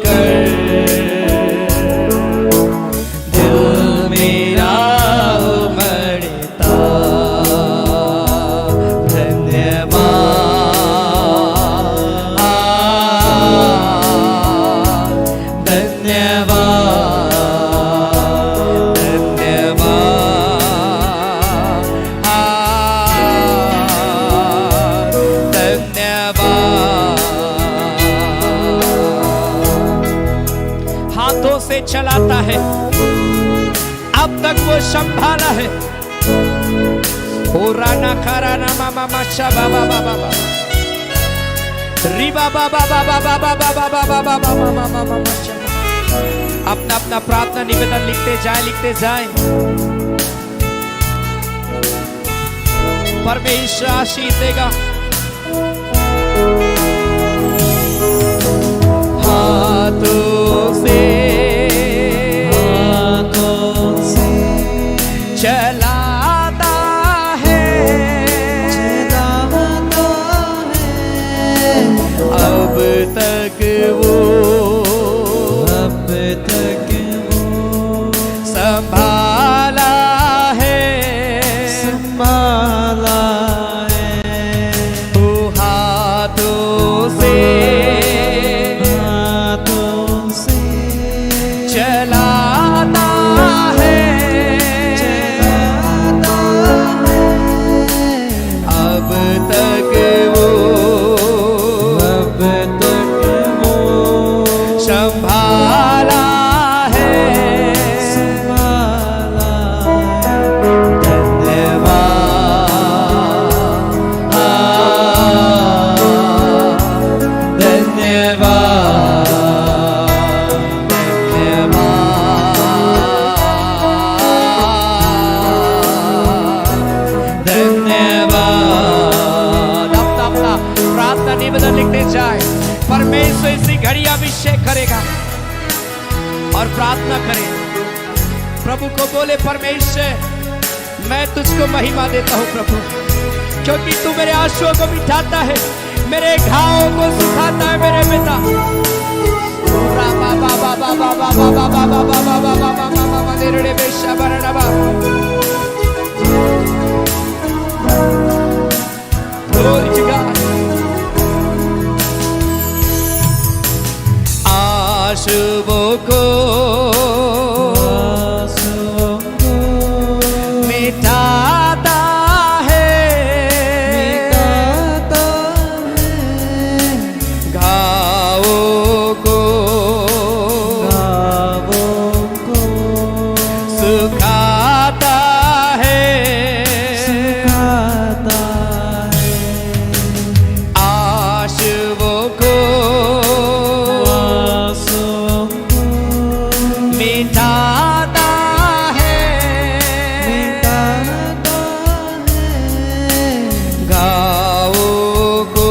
कर दिल मेरा उमड़ता। धन्यवाद, धन्यवाद, धन्यवाद। हाथों से चलाता है, अब तक वो संभाला है। ओ राना खाराना मामा माशा बाबा बाबा बाबा रिबा बाबा बाबा बाबा बाबा बाबा बाबा मामा माशा। अपना अपना प्रार्थना निवेदन लिखते जाए, लिखते जाए। परमेश्वर आशीष देगा। हाथों से चलाता है, अब तक वो संभाला है, तो हाथों से चलाता है, अब तक वो संभाला है। निवेदन लिखते जाए। परमेश्वर इसी घड़ी अभिषेक करेगा और प्रार्थना करें। प्रभु को बोले, परमेश्वर मैं तुझको महिमा देता हूँ प्रभु, क्योंकि तू मेरे आंसुओं को मिटाता है, मेरे घावों को सुखाता है मेरे पिता। आंसुओं को मिटाता है, घावों को सुखाता है, आंसुओं को मिटाता है, घावों को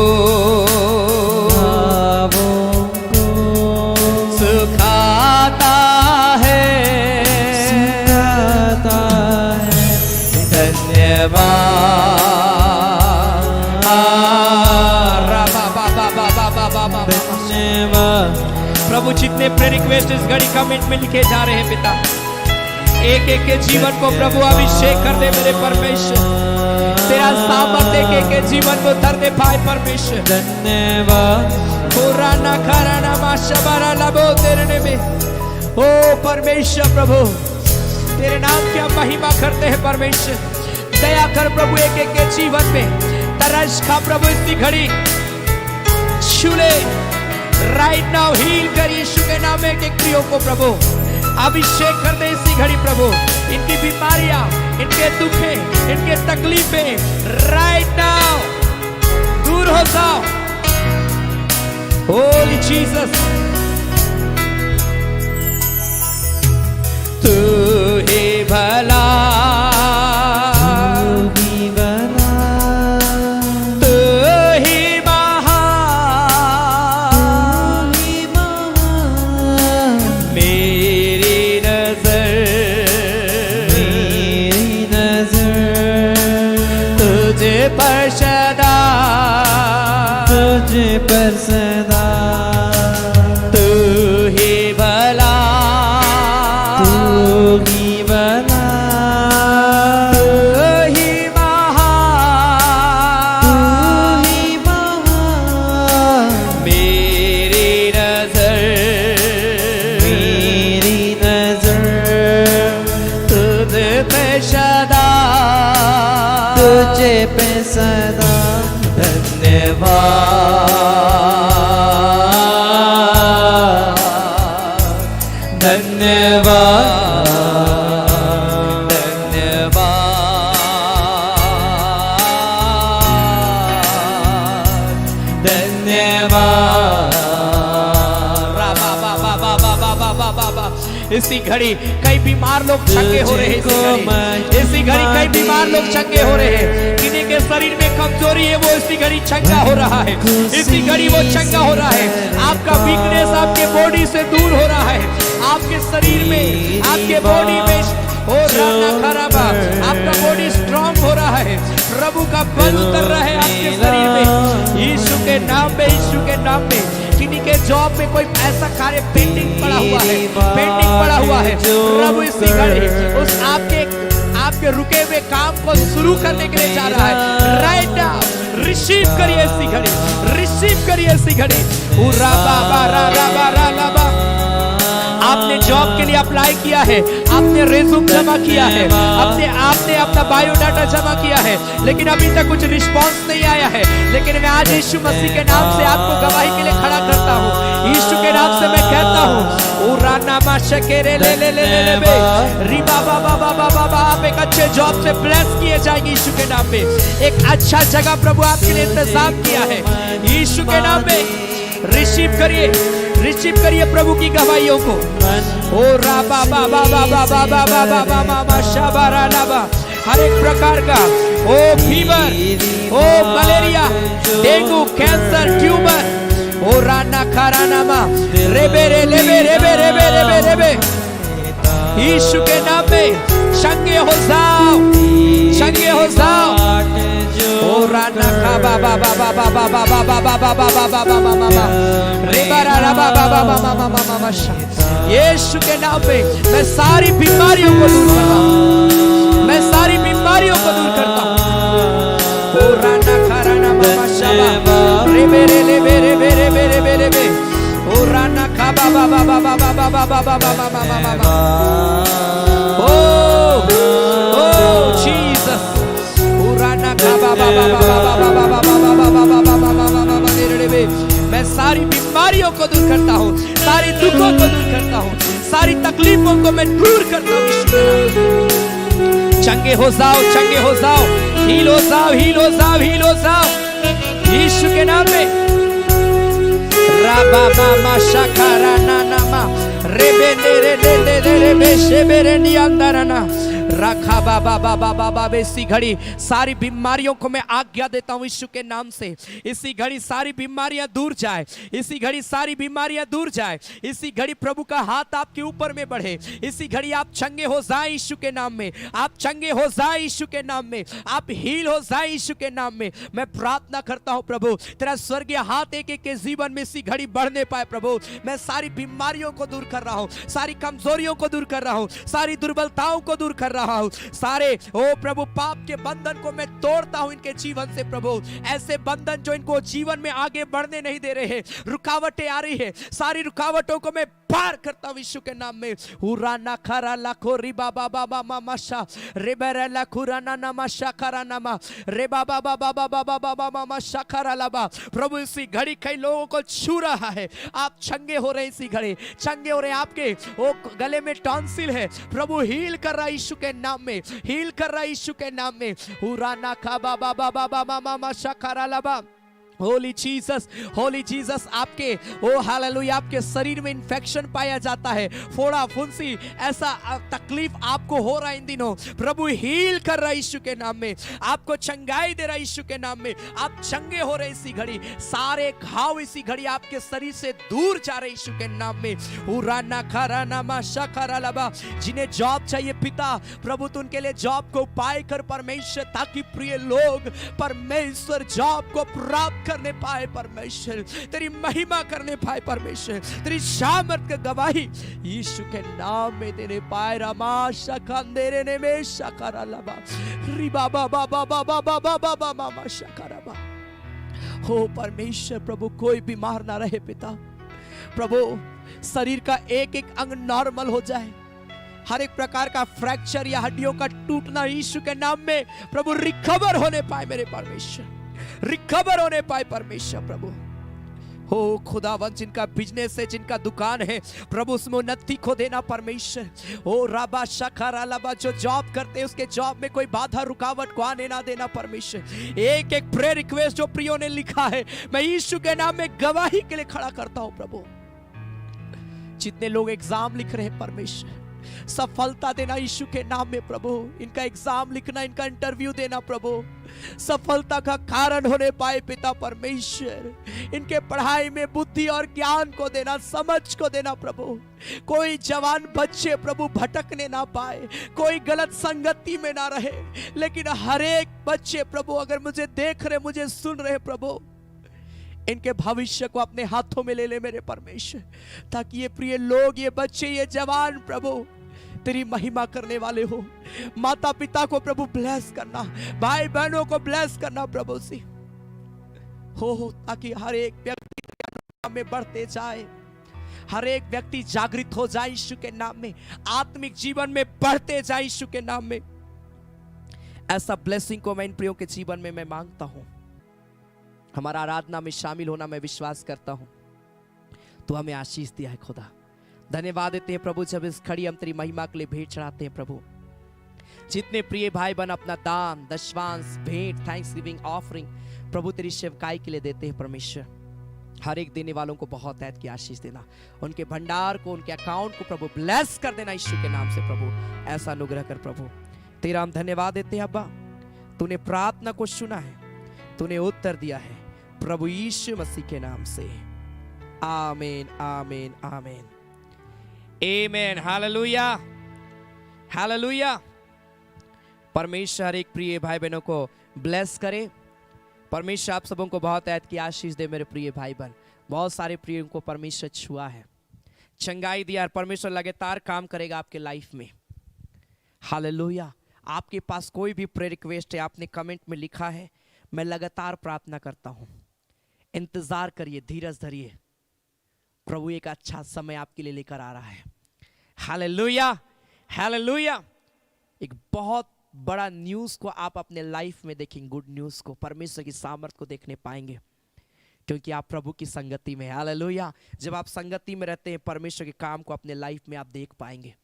सुखाता है। धन्यवाद। प्रभु जितने प्रेयर रिक्वेस्ट इस घड़ी कमेंट में लिखे जा रहे हैं पिता, एक एक के जीवन को प्रभु अभिषेक कर दे मेरे परमेश्वर, तेरा सामर्थ्य एक एक के जीवन को धर दे पाए परमेश्वर। धन्यवाद। पुराना खराना माशबारा लबो तेरे में, ओ परमेश्वर प्रभु तेरे नाम की हम महिमा करते हैं परमेश्वर। दया कर प्रभु एक एक के जीवन में तरस खा प्रभु इसी घड़ी छू ले राइट नाउ हील कर यीशु के नाम में एक प्रियो को प्रभु अभिषेक कर दे इसी घड़ी प्रभु इनकी बीमारियां इनके दुखे इनके तकलीफें राइट नाउ दूर हो जाओ होली जीसस तू ही भला पर सदा तू ही भला तू ही भला तू ही महान तू ही महान मेरी नजर तुझ पे सदा तुझे पे सदा धन्यवाद धन्यवाद धन्यवाद धन्यवाद इसी घड़ी कई बीमार लोग चंगे हो रहे हैं इसी घड़ी कई बीमार लोग चंगे हो रहे हैं किन्हीं के शरीर में कमजोरी है वो इसी घड़ी चंगा हो रहा है इसी घड़ी वो चंगा हो रहा है आपका वीकनेस आपके बॉडी से दूर हो रहा है आपके शरीर में आपके बॉडी में हो राना खराबा आपका बॉडी स्ट्रांग हो रहा है प्रभु का बल उतर रहा है आपके शरीर में यीशु के नाम में यीशु के नाम में किन्हीं के जॉब में कोई ऐसा कार्य पेंडिंग पड़ा हुआ है प्रभु इसी घड़ी उस आपके रुके हुए काम को शुरू करने के लिए जा रहा है राइट नाउ रिसीव करिए इसी घड़ी रिसीव करिए इसी घड़ी आपने जॉब के लिए अप्लाई किया है आपने रेज्यूम जमा किया है आपने अपना बायोडाटा जमा किया है लेकिन अभी तक कुछ रिस्पांस नहीं आया है लेकिन मैं आज यीशु मसीह के नाम से आपको गवाही के लिए खड़ा करता हूँ यीशु के नाम से मैं कहता हूँ उरानामा शकेरे ले ले ले ले ले बे रिबा बाबा बाबा बाबा आप एक अच्छे जॉब से ब्लेस किए जाएंगे यीशु के नाम में एक अच्छा जगह प्रभु आपके लिए इंतजाम किया है यीशु के नाम में रिसीव करिए प्रभु की गवाहियों को ओ राबा बाबा बाबा बाबा बाबा बाबा शाबारा लाबा हर एक प्रकार का ओ फीवर ओ मलेरिया डेंगू कैंसर ट्यूमर ओ राना खारानामा रेबे रे लेबे रेबे रेबे रेबे रेबे यीशु के नाम में चंगे हो जाओ ओ राना खा बाबा बाबा बाबा बाबा बाबा बाबा बाबा मामा रेबारा रबा बाबा मामा मामा यीशु के नाम पे मैं सारी बीमारियों को दूर करता हूँ मैं सारी बीमारियों को दूर करता हूँ ओ राना खाराना मामा शाबा रेबे रे लेबे रेबे रेबे रेबे रेबे ओ राना खा बाबा बाबा बाबा बाबा बाबा बाबा मामा ओ जीसस मैं सारी बीमारियों को दूर करता हूँ सारी दुखों को दूर करता हूँ सारी तकलीफों को मैं दूर करता हूँ चंगे हो जाओ हील हो जाओ यीशु के नाम में राबा मामा शकारा नानामा रेबे रे रे रे रे बे शेबे रे नी अंदरना रखा बाबा बाबा बाबा इसी घड़ी सारी बीमारियों को मैं आज्ञा देता हूँ यीशु के नाम से इसी घड़ी सारी बीमारियां दूर जाए इसी घड़ी सारी बीमारियां दूर जाए इसी घड़ी प्रभु का हाथ आपके ऊपर में बढ़े इसी घड़ी आप चंगे हो जाए यीशु के नाम में आप चंगे हो जाए यीशु के नाम में आप हील हो जाए यीशु के नाम में मैं प्रार्थना करता हूँ प्रभु तेरा स्वर्गीय हाथ एक एक के जीवन में इसी घड़ी बढ़ने पाए प्रभु मैं सारी बीमारियों को दूर कर रहा हूँ सारी कमजोरियों को दूर कर रहा हूँ सारी दुर्बलताओं को दूर कर रहा हूँ सारे ओ प्रभु पाप के बंधन को मैं तोड़ता हूँ इनके जीवन से प्रभु ऐसे बंधन जो इनको जीवन में आगे बढ़ने नहीं दे रहे हैं रुकावटें आ रही है सारी रुकावटों को मैं पार करता हूँ यीशु के नाम में। उराना खरा लाखो रिबा बाबा बाबा माशा रेबेरे लाखुराना नामा शाखरा नामा रे बाबा बाबा बाबा बाबा बाबा शाखरा लाबा। प्रभु इसी घड़ी कई लोगों को छू रहा है, आप चंगे हो रहे, इसी घड़ी चंगे हो रहे। आपके वो गले में टॉन्सिल है, प्रभु हील कर रहा है यीशु के नाम में, हील कर रहा है यीशु के नाम में। उराना खा बाबा बाबा बाबा मामा शाखरा लाबा। होली जीसस, आपके ओ हालेलुया, आपके शरीर में इंफेक्शन पाया जाता है, फोड़ा फुंसी ऐसा तकलीफ आपको हो रहा है इन दिनों, प्रभु हील कर रहा है यीशु के नाम में, आपको चंगाई दे रहा है यीशु के नाम में। आप चंगे हो रहे इसी घड़ी, सारे घाव इसी घड़ी आपके शरीर से दूर जा रहे यीशु के नाम में। उराना खरा नामा शखरा लबा। जिन्हें जॉब चाहिए पिता, प्रभु तू उनके लिए जॉब को उपाय कर परमेश्वर, ताकि प्रिय लोग परमेश्वर जॉब को प्राप्त करने पाए परमेश्वर, तेरी महिमा करने पाए परमेश्वर, तेरी सामर्थ की गवाही यीशु के नाम में देने पाए। रामा शकांदेरे ने में शकारा लबा रिबा बाबा बाबा बाबा बाबा मामा शकाराबा। हो परमेश्वर, प्रभु कोई बीमार ना रहे पिता, प्रभु शरीर का एक एक अंग नॉर्मल हो जाए, हर एक प्रकार का फ्रैक्चर या हड्डियों का टूटना यीशु के नाम में प्रभु रिकवर होने पाए मेरे परमेश्वर, रिकवर होने पाए परमेश्वर। प्रभु हो खुदावन, जिनका बिजनेस है, जिनका दुकान है, प्रभु उसमें उन्नति को देना परमेश्वर। ओ राबा शखरा लाबा, जो जॉब करते हैं उसके जॉब में कोई बाधा रुकावट को आने ना देना परमेश्वर। एक एक प्रेयर रिक्वेस्ट जो प्रियो ने लिखा है, मैं यीशु के नाम में गवाही के लिए खड़ा करता हूं प्रभु। जितने लोग एग्जाम लिख रहे हैं परमेश्वर, सफलता देना यीशु के नाम में प्रभु, इनका एग्जाम लिखना, इनका इंटरव्यू देना प्रभु, सफलता का कारण होने पाए पिता परमेश्वर। इनके पढ़ाई में बुद्धि और ज्ञान को देना, समझ को देना प्रभु। कोई जवान बच्चे प्रभु भटकने ना पाए, कोई गलत संगति में ना रहे, लेकिन हर एक बच्चे प्रभु अगर मुझे देख रहे, मुझे सुन रहे प्रभु, इनके भविष्य को अपने हाथों में ले ले मेरे परमेश्वर, ताकि ये प्रिय लोग, ये बच्चे, ये जवान प्रभु तेरी महिमा करने वाले हो। माता पिता को प्रभु ब्लेस करना, भाई बहनों को ब्लेस करना प्रभु सी हो, ताकि हर एक व्यक्ति तेरे अनुग्रह में बढ़ते जाए, हर एक व्यक्ति जागृत हो जाए यीशु के नाम में, आत्मिक जीवन में बढ़ते जाए यीशु के नाम में। ऐसा ब्लेसिंग को मैं इन प्रियों के जीवन में मैं मांगता हूं। हमारा आराधना में शामिल होना मैं विश्वास करता हूं, तो हमें आशीष दिया है खुदा। धन्यवाद देते हैं प्रभु, जब इस घड़ी हम तेरी महिमा के लिए भेंट चढ़ाते हैं प्रभु। जितने प्रिय भाई बहन अपना दान, दशवांश, भेंट, थैंक्स गिविंग ऑफरिंग प्रभु तेरी सेवकाई के लिए देते हैं परमेश्वर, हर एक देने वालों को बहुत ऐत की आशीष देना, उनके भंडार को, उनके अकाउंट को प्रभु ब्लेस कर देना यीशु के नाम से प्रभु। ऐसा अनुग्रह कर प्रभु। तेरा हम धन्यवाद देते हैं अब्बा, तूने प्रार्थना को सुना है, तूने उत्तर दिया है प्रभु यीशु मसीह के नाम से। आमीन आमीन आमीन आमीन। Hallelujah hallelujah. परमेश्वर एक प्रिय भाई बहनों को ब्लेस करे। परमेश्वर आप सबों को बहुत ऐत की आशीष दे मेरे प्रिय भाई बहन। बहुत सारे प्रियों को परमेश्वर छुआ है, चंगाई दिया, और परमेश्वर लगातार काम करेगा आपके लाइफ में। हालेलुया। आपके पास कोई भी प्रेयर रिक्वेस्ट है, आपने कमेंट में लिखा है, मैं लगातार प्रार्थना करता हूं। इंतजार करिए, धीरज धरिए, प्रभु एक अच्छा समय आपके लिए लेकर आ रहा है। Hallelujah hallelujah. एक बहुत बड़ा न्यूज़ को आप अपने लाइफ में देखेंगे, गुड न्यूज़ को, परमेश्वर की सामर्थ को देखने पाएंगे, क्योंकि आप प्रभु की संगति में। हालेलुया। जब आप संगति में रहते हैं, परमेश्वर के काम को अपने लाइफ में आप देख पाएंगे,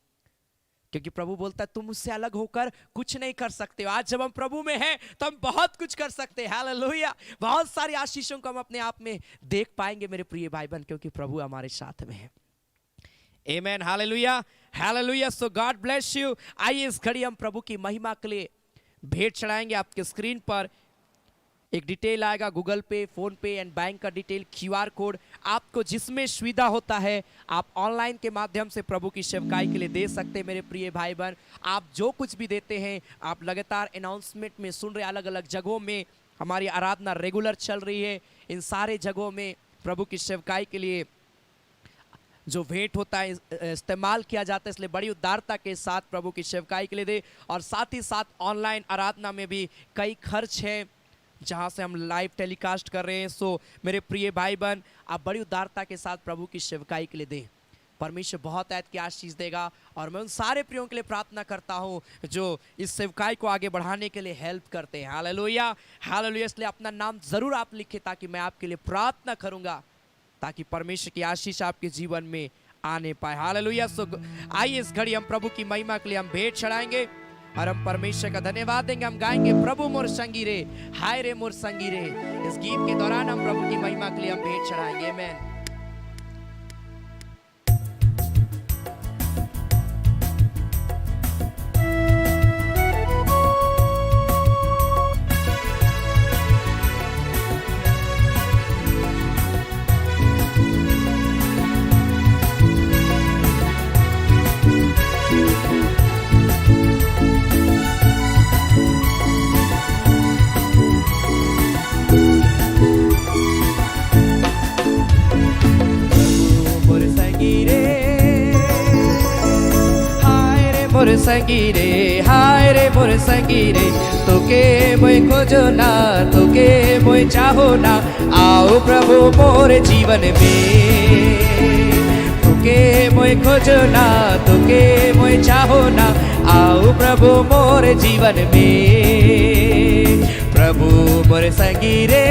क्योंकि प्रभु बोलता है तुम मुझसे अलग होकर कुछ नहीं कर सकते हो। आज जब हम प्रभु में हैं तो हम बहुत कुछ कर सकते हैं। हालेलुया। बहुत सारी आशीषों को हम अपने आप में देख पाएंगे मेरे प्रिय भाई बहन, क्योंकि प्रभु हमारे साथ में है। Amen. Hallelujah hallelujah. So God bless you. आइए इस घड़ी हम प्रभु की महिमा के लिए भेंट चढ़ाएंगे। आपके स्क्रीन पर एक डिटेल आएगा, गूगल पे, फोन पे एंड बैंक का डिटेल, QR कोड, आपको जिसमें सुविधा होता है आप ऑनलाइन के माध्यम से प्रभु की सेवकाई के लिए दे सकते हैं मेरे प्रिय भाई बहन। आप जो कुछ भी देते हैं, आप लगातार अनाउंसमेंट में सुन रहे, अलग अलग जगहों में हमारी आराधना रेगुलर चल रही है। इन सारे जगहों में प्रभु की सेवकाई के लिए जो भेंट होता है इस्तेमाल किया जाता है, इसलिए बड़ी उदारता के साथ प्रभु की सेवकाई के लिए दे। और साथ ही साथ ऑनलाइन आराधना में भी कई खर्च है जहाँ से हम लाइव टेलीकास्ट कर रहे हैं। सो मेरे प्रिय भाई बहन, आप बड़ी उदारता के साथ प्रभु की सेवकाई के लिए दें, परमेश्वर बहुत ऐत की आशीष देगा। और मैं उन सारे प्रियों के लिए प्रार्थना करता हूँ जो इस सेवकाई को आगे बढ़ाने के लिए हेल्प करते हैं। Hallelujah, hallelujah. इसलिए अपना नाम जरूर आप लिखें ताकि मैं आपके लिए प्रार्थना करूँगा, ताकि परमेश्वर की आशीष आपके जीवन में आने पाए। हालेलुया। सो आइए इस घड़ी हम प्रभु की महिमा के लिए हम भेंट चढ़ाएंगे और हम परमेश्वर का धन्यवाद देंगे। हम गाएंगे प्रभु मोर संगी रे, हाय रे मोर संगी रे। इस गीत के दौरान हम प्रभु की महिमा के लिए हम भेंट चढ़ाएंगे। आमीन। मोर संगी रे, हाय रे मोर संगी रे, तोके मोय खोजो ना, तोके मोय चाहो ना, आओ प्रभु मोर जीवन में। तोके मोय खोजो ना, तोके मोय चाहो ना, आओ प्रभु मोर जीवन में। प्रभु मोर संगी रे,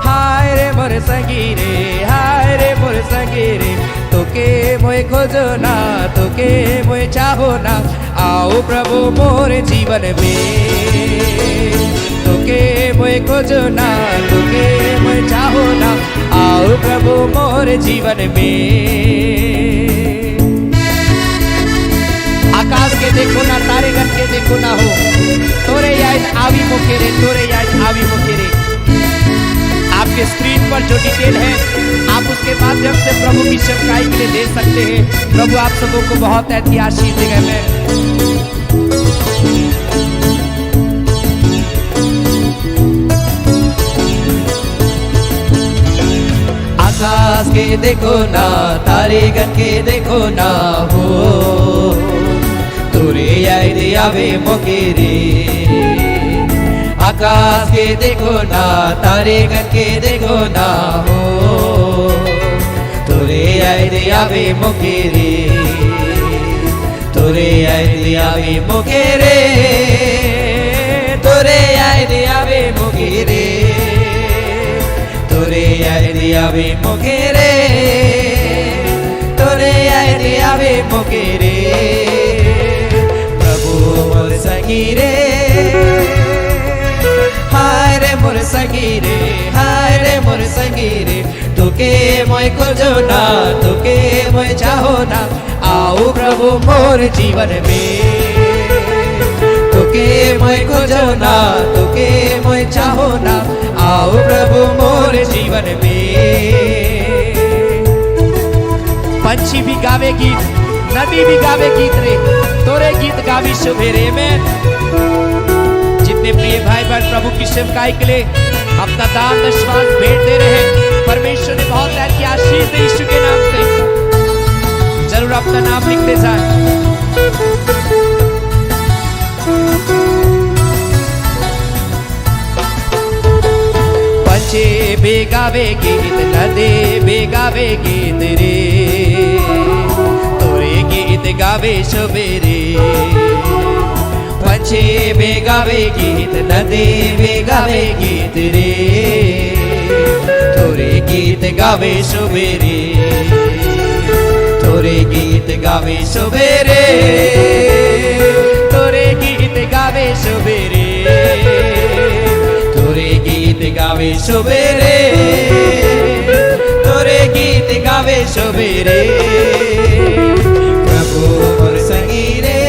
हाय रे मोर संगी रे, हाय रे मोर संगी रे, तोके मोय खोजो ना, तोके मोय चाहो ना, आओ प्रभु मोर जीवन में। तोके मोय खोजो ना, तोके मोय चाहो ना, आओ प्रभु मोर जीवन में। आकाश के देखो ना, तारे गण के देखो ना हो, तोरे याद आवी मुखेरे, तोरे याद आवी मुखेरे। आपके स्क्रीन पर जो डिटेल है आप उसके माध्यम से प्रभु की सेवकाई के लिए दे सकते हैं। प्रभु आप सबों को बहुत ऐसी आशीष देगा। मैं आकाश के देखो ना, तारे गण के देखो ना हो, तोरे याद आवे मुखेरे। आकाश के देखो ना, तारे गण के देखो ना हो, तोरे याद आवे मुखेरे, तोरे याद आवे मुखेरे, तोरे याद आवे मुखेरे, तोरे याद आवे मुखेरे, तोरे याद आवे मुखेरे। प्रभु मोर संगी रे, हाय रे मोर संगी रे, हाय रे मोर संगी रे, तोके मोय खोजो ना, तोके मोय चाहो ना, आओ प्रभु मोर जीवन में। तोके मोय खोजो ना, तोके मोय चाहो ना, आओ प्रभु मोर जीवन में। पंछी भी गावे गीत, नदी भी गावे गीत रे, तोरे गीत गावी सुबेरे में। जितने प्रिय भाई बहन प्रभु की सेवकाई के लिए अपना दान दशवांश भेंट दे रहे हैं, परमेश्वर ने बहुत ऐसी आशीष दी यीशु के नाम से। जरूर अपना नाम लिखते जाएं। पंछी बेगावे गीत, नदी बेगावे गीत रे, तोरे गीत गावे सुबेरे। पंछी बेगावे गीत, नदी बेगावे गीत रे, तोरे गीत गावे सुबेरे, तोरे गीत गावे सुबेरे, तोरे गीत गावे सुबेरे, तोरे गीत गावे सुबेरे, तोरे गीत गावे सुबेरे। प्रभु मोर संगी रे,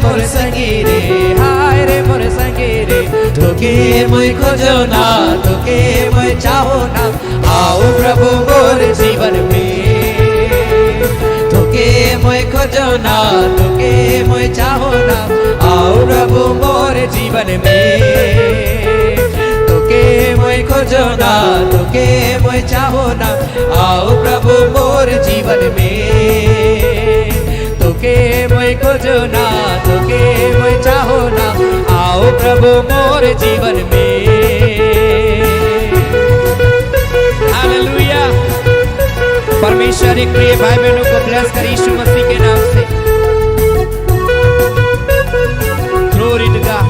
मोर संगी रे, हाय रे मोर संगी रे, तोके मोय खोजो ना, तोके मोय चाहो ना, आओ प्रभु मोर जीवन में। तोके मोय खोजो ना, तोके मोय चाहो ना, आओ प्रभु मोर जीवन में। तोके मोय खोजो ना, तोके मोय चाहो ना, आओ प्रभु मोर जीवन में। तोके मोय खोजो ना, तोके मोय चाहो ना, आओ प्रभु मोर जीवन में। परमेश्वर एक प्रिय भाई बहनों को ब्लेस करे यीशु मसीह के नाम से। Glory to God.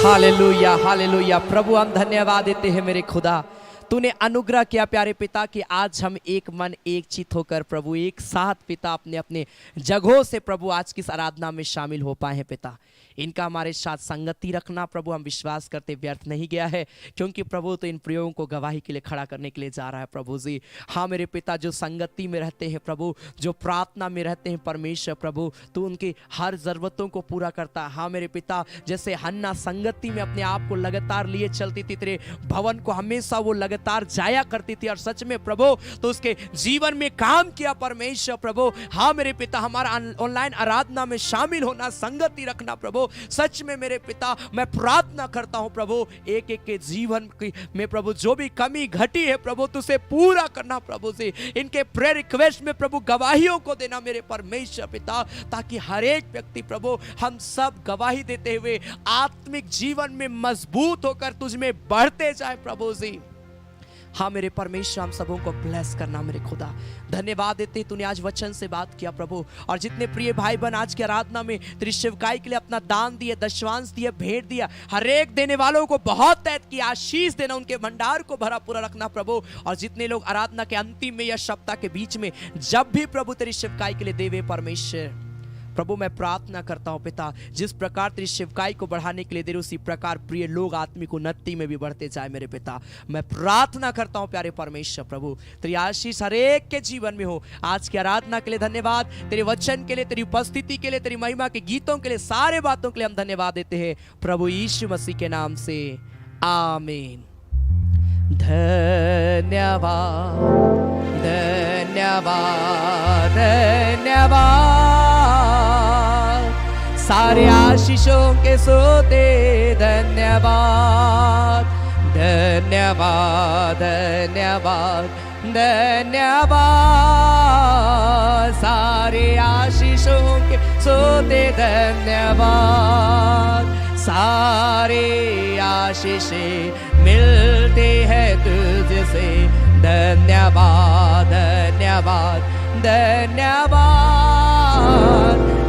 Hallelujah hallelujah. प्रभु हम धन्यवाद देते हैं मेरे खुदा, तूने अनुग्रह किया प्यारे पिता कि आज हम एक मन एक चित होकर प्रभु एक साथ पिता अपने अपने जगहों से प्रभु आज की इस आराधना में शामिल हो पाए हैं पिता। इनका हमारे साथ संगति रखना प्रभु हम विश्वास करते व्यर्थ नहीं गया है, क्योंकि प्रभु तो इन प्रयोगों को गवाही के लिए खड़ा करने के लिए जा रहा है प्रभु जी। हाँ मेरे पिता, जो संगति में रहते हैं प्रभु, जो प्रार्थना में रहते हैं परमेश्वर प्रभु, तू उनकी हर ज़रूरतों को पूरा करता है। हाँ मेरे पिता, जैसे हन्ना संगति में अपने आप को लगातार लिए चलती थी, तेरे भवन को हमेशा वो लगातार जाया करती थी, और सच में प्रभु तो उसके जीवन में काम किया परमेश्वर प्रभु। हाँ मेरे पिता, हमारा ऑनलाइन आराधना में शामिल होना, संगति रखना प्रभु, सच में मेरे पिता मैं प्रार्थना करता हूं प्रभु, एक एक के जीवन में प्रभु जो भी कमी घटी है प्रभु तुझसे पूरा करना प्रभु से। इनके प्रेयर रिक्वेस्ट में प्रभु गवाहियों को देना मेरे परमेश्वर पिता, ताकि हर एक व्यक्ति प्रभु हम सब गवाही देते हुए आत्मिक जीवन में मजबूत होकर तुझ में बढ़ते जाए प्रभु जी। हाँ मेरे परमेश्वर, हम सबों को ब्लेस करना मेरे खुदा। धन्यवाद देते तूने आज वचन से बात किया प्रभु, और जितने प्रिय भाई बहन आज की आराधना में तेरी सेवकाई के लिए अपना दान दिए, दशवांश दिए, भेंट दिया, हर एक देने वालों को बहुत तैत की आशीष देना, उनके भंडार को भरा पूरा रखना प्रभु। और जितने लोग आराधना के अंतिम में या सप्ताह के बीच में जब भी प्रभु तेरी सेवकाई के लिए देवे परमेश्वर प्रभु, मैं प्रार्थना करता हूं पिता, जिस प्रकार तेरी सेवकाई को बढ़ाने के लिए दे रहे उसी प्रकार प्रिय लोग आत्मिक उन्नति में भी बढ़ते जाए मेरे पिता। मैं प्रार्थना करता हूं प्यारे परमेश्वर प्रभु, तेरी आशीष हर एक के जीवन में हो। आज की आराधना के लिए धन्यवाद, तेरे वचन के लिए, तेरी उपस्थिति के लिए, तेरी महिमा के गीतों के लिए, सारे बातों के लिए हम धन्यवाद देते हैं प्रभु यीशु मसीह के नाम से, आमीन। धन्यवाद धन्यवाद धन्यवाद, सारे आशीषों के सोते धन्यवाद धन्यवाद धन्यवाद धन्यवाद, सारे आशीषों के सोते धन्यवाद, सारे आशीषें मिलते हैं तुझसे धन्यवाद धन्यवाद धन्यवाद,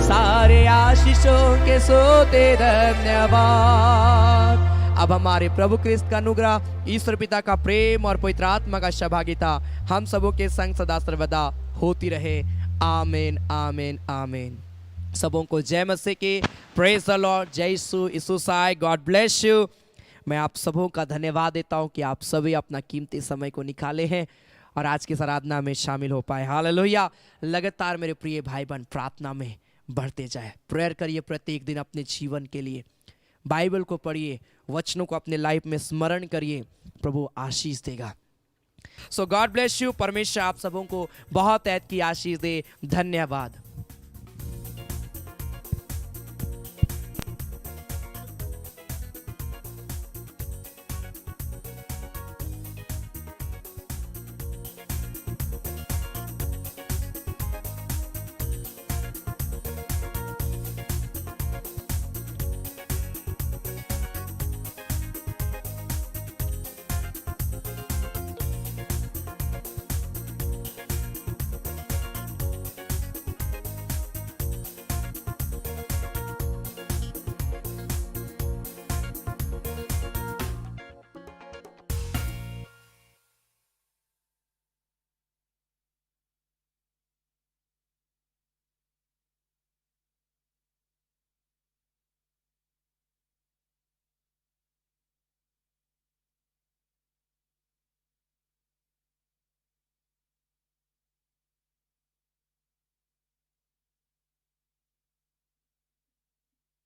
सारे आशीषों के सोते धन्यवाद। अब हमारे प्रभु क्रिस्त का अनुग्रह, ईश्वर पिता का प्रेम और पवित्र आत्मा का सहभागिता हम सबों के संग सदा सर्वदा होती रहे। आमीन आमीन आमीन। सबों को जय मसीह की, प्रेज द लॉर्ड, जय यीशु साई, गॉड ब्लेस यू। मैं आप सबों का धन्यवाद देता हूं कि आप सभी अपना कीमती समय को निकाले हैं और आज की आराधना में शामिल हो पाए। हालेलुया। लगातार मेरे प्रिय भाई बहन प्रार्थना में बढ़ते जाए, प्रेयर करिए प्रत्येक दिन अपने जीवन के लिए, बाइबल को पढ़िए, वचनों को अपने लाइफ में स्मरण करिए, प्रभु आशीष देगा। सो गॉड ब्लेस यू। परमेश्वर आप सबों को बहुत ऐत की आशीष दे। धन्यवाद।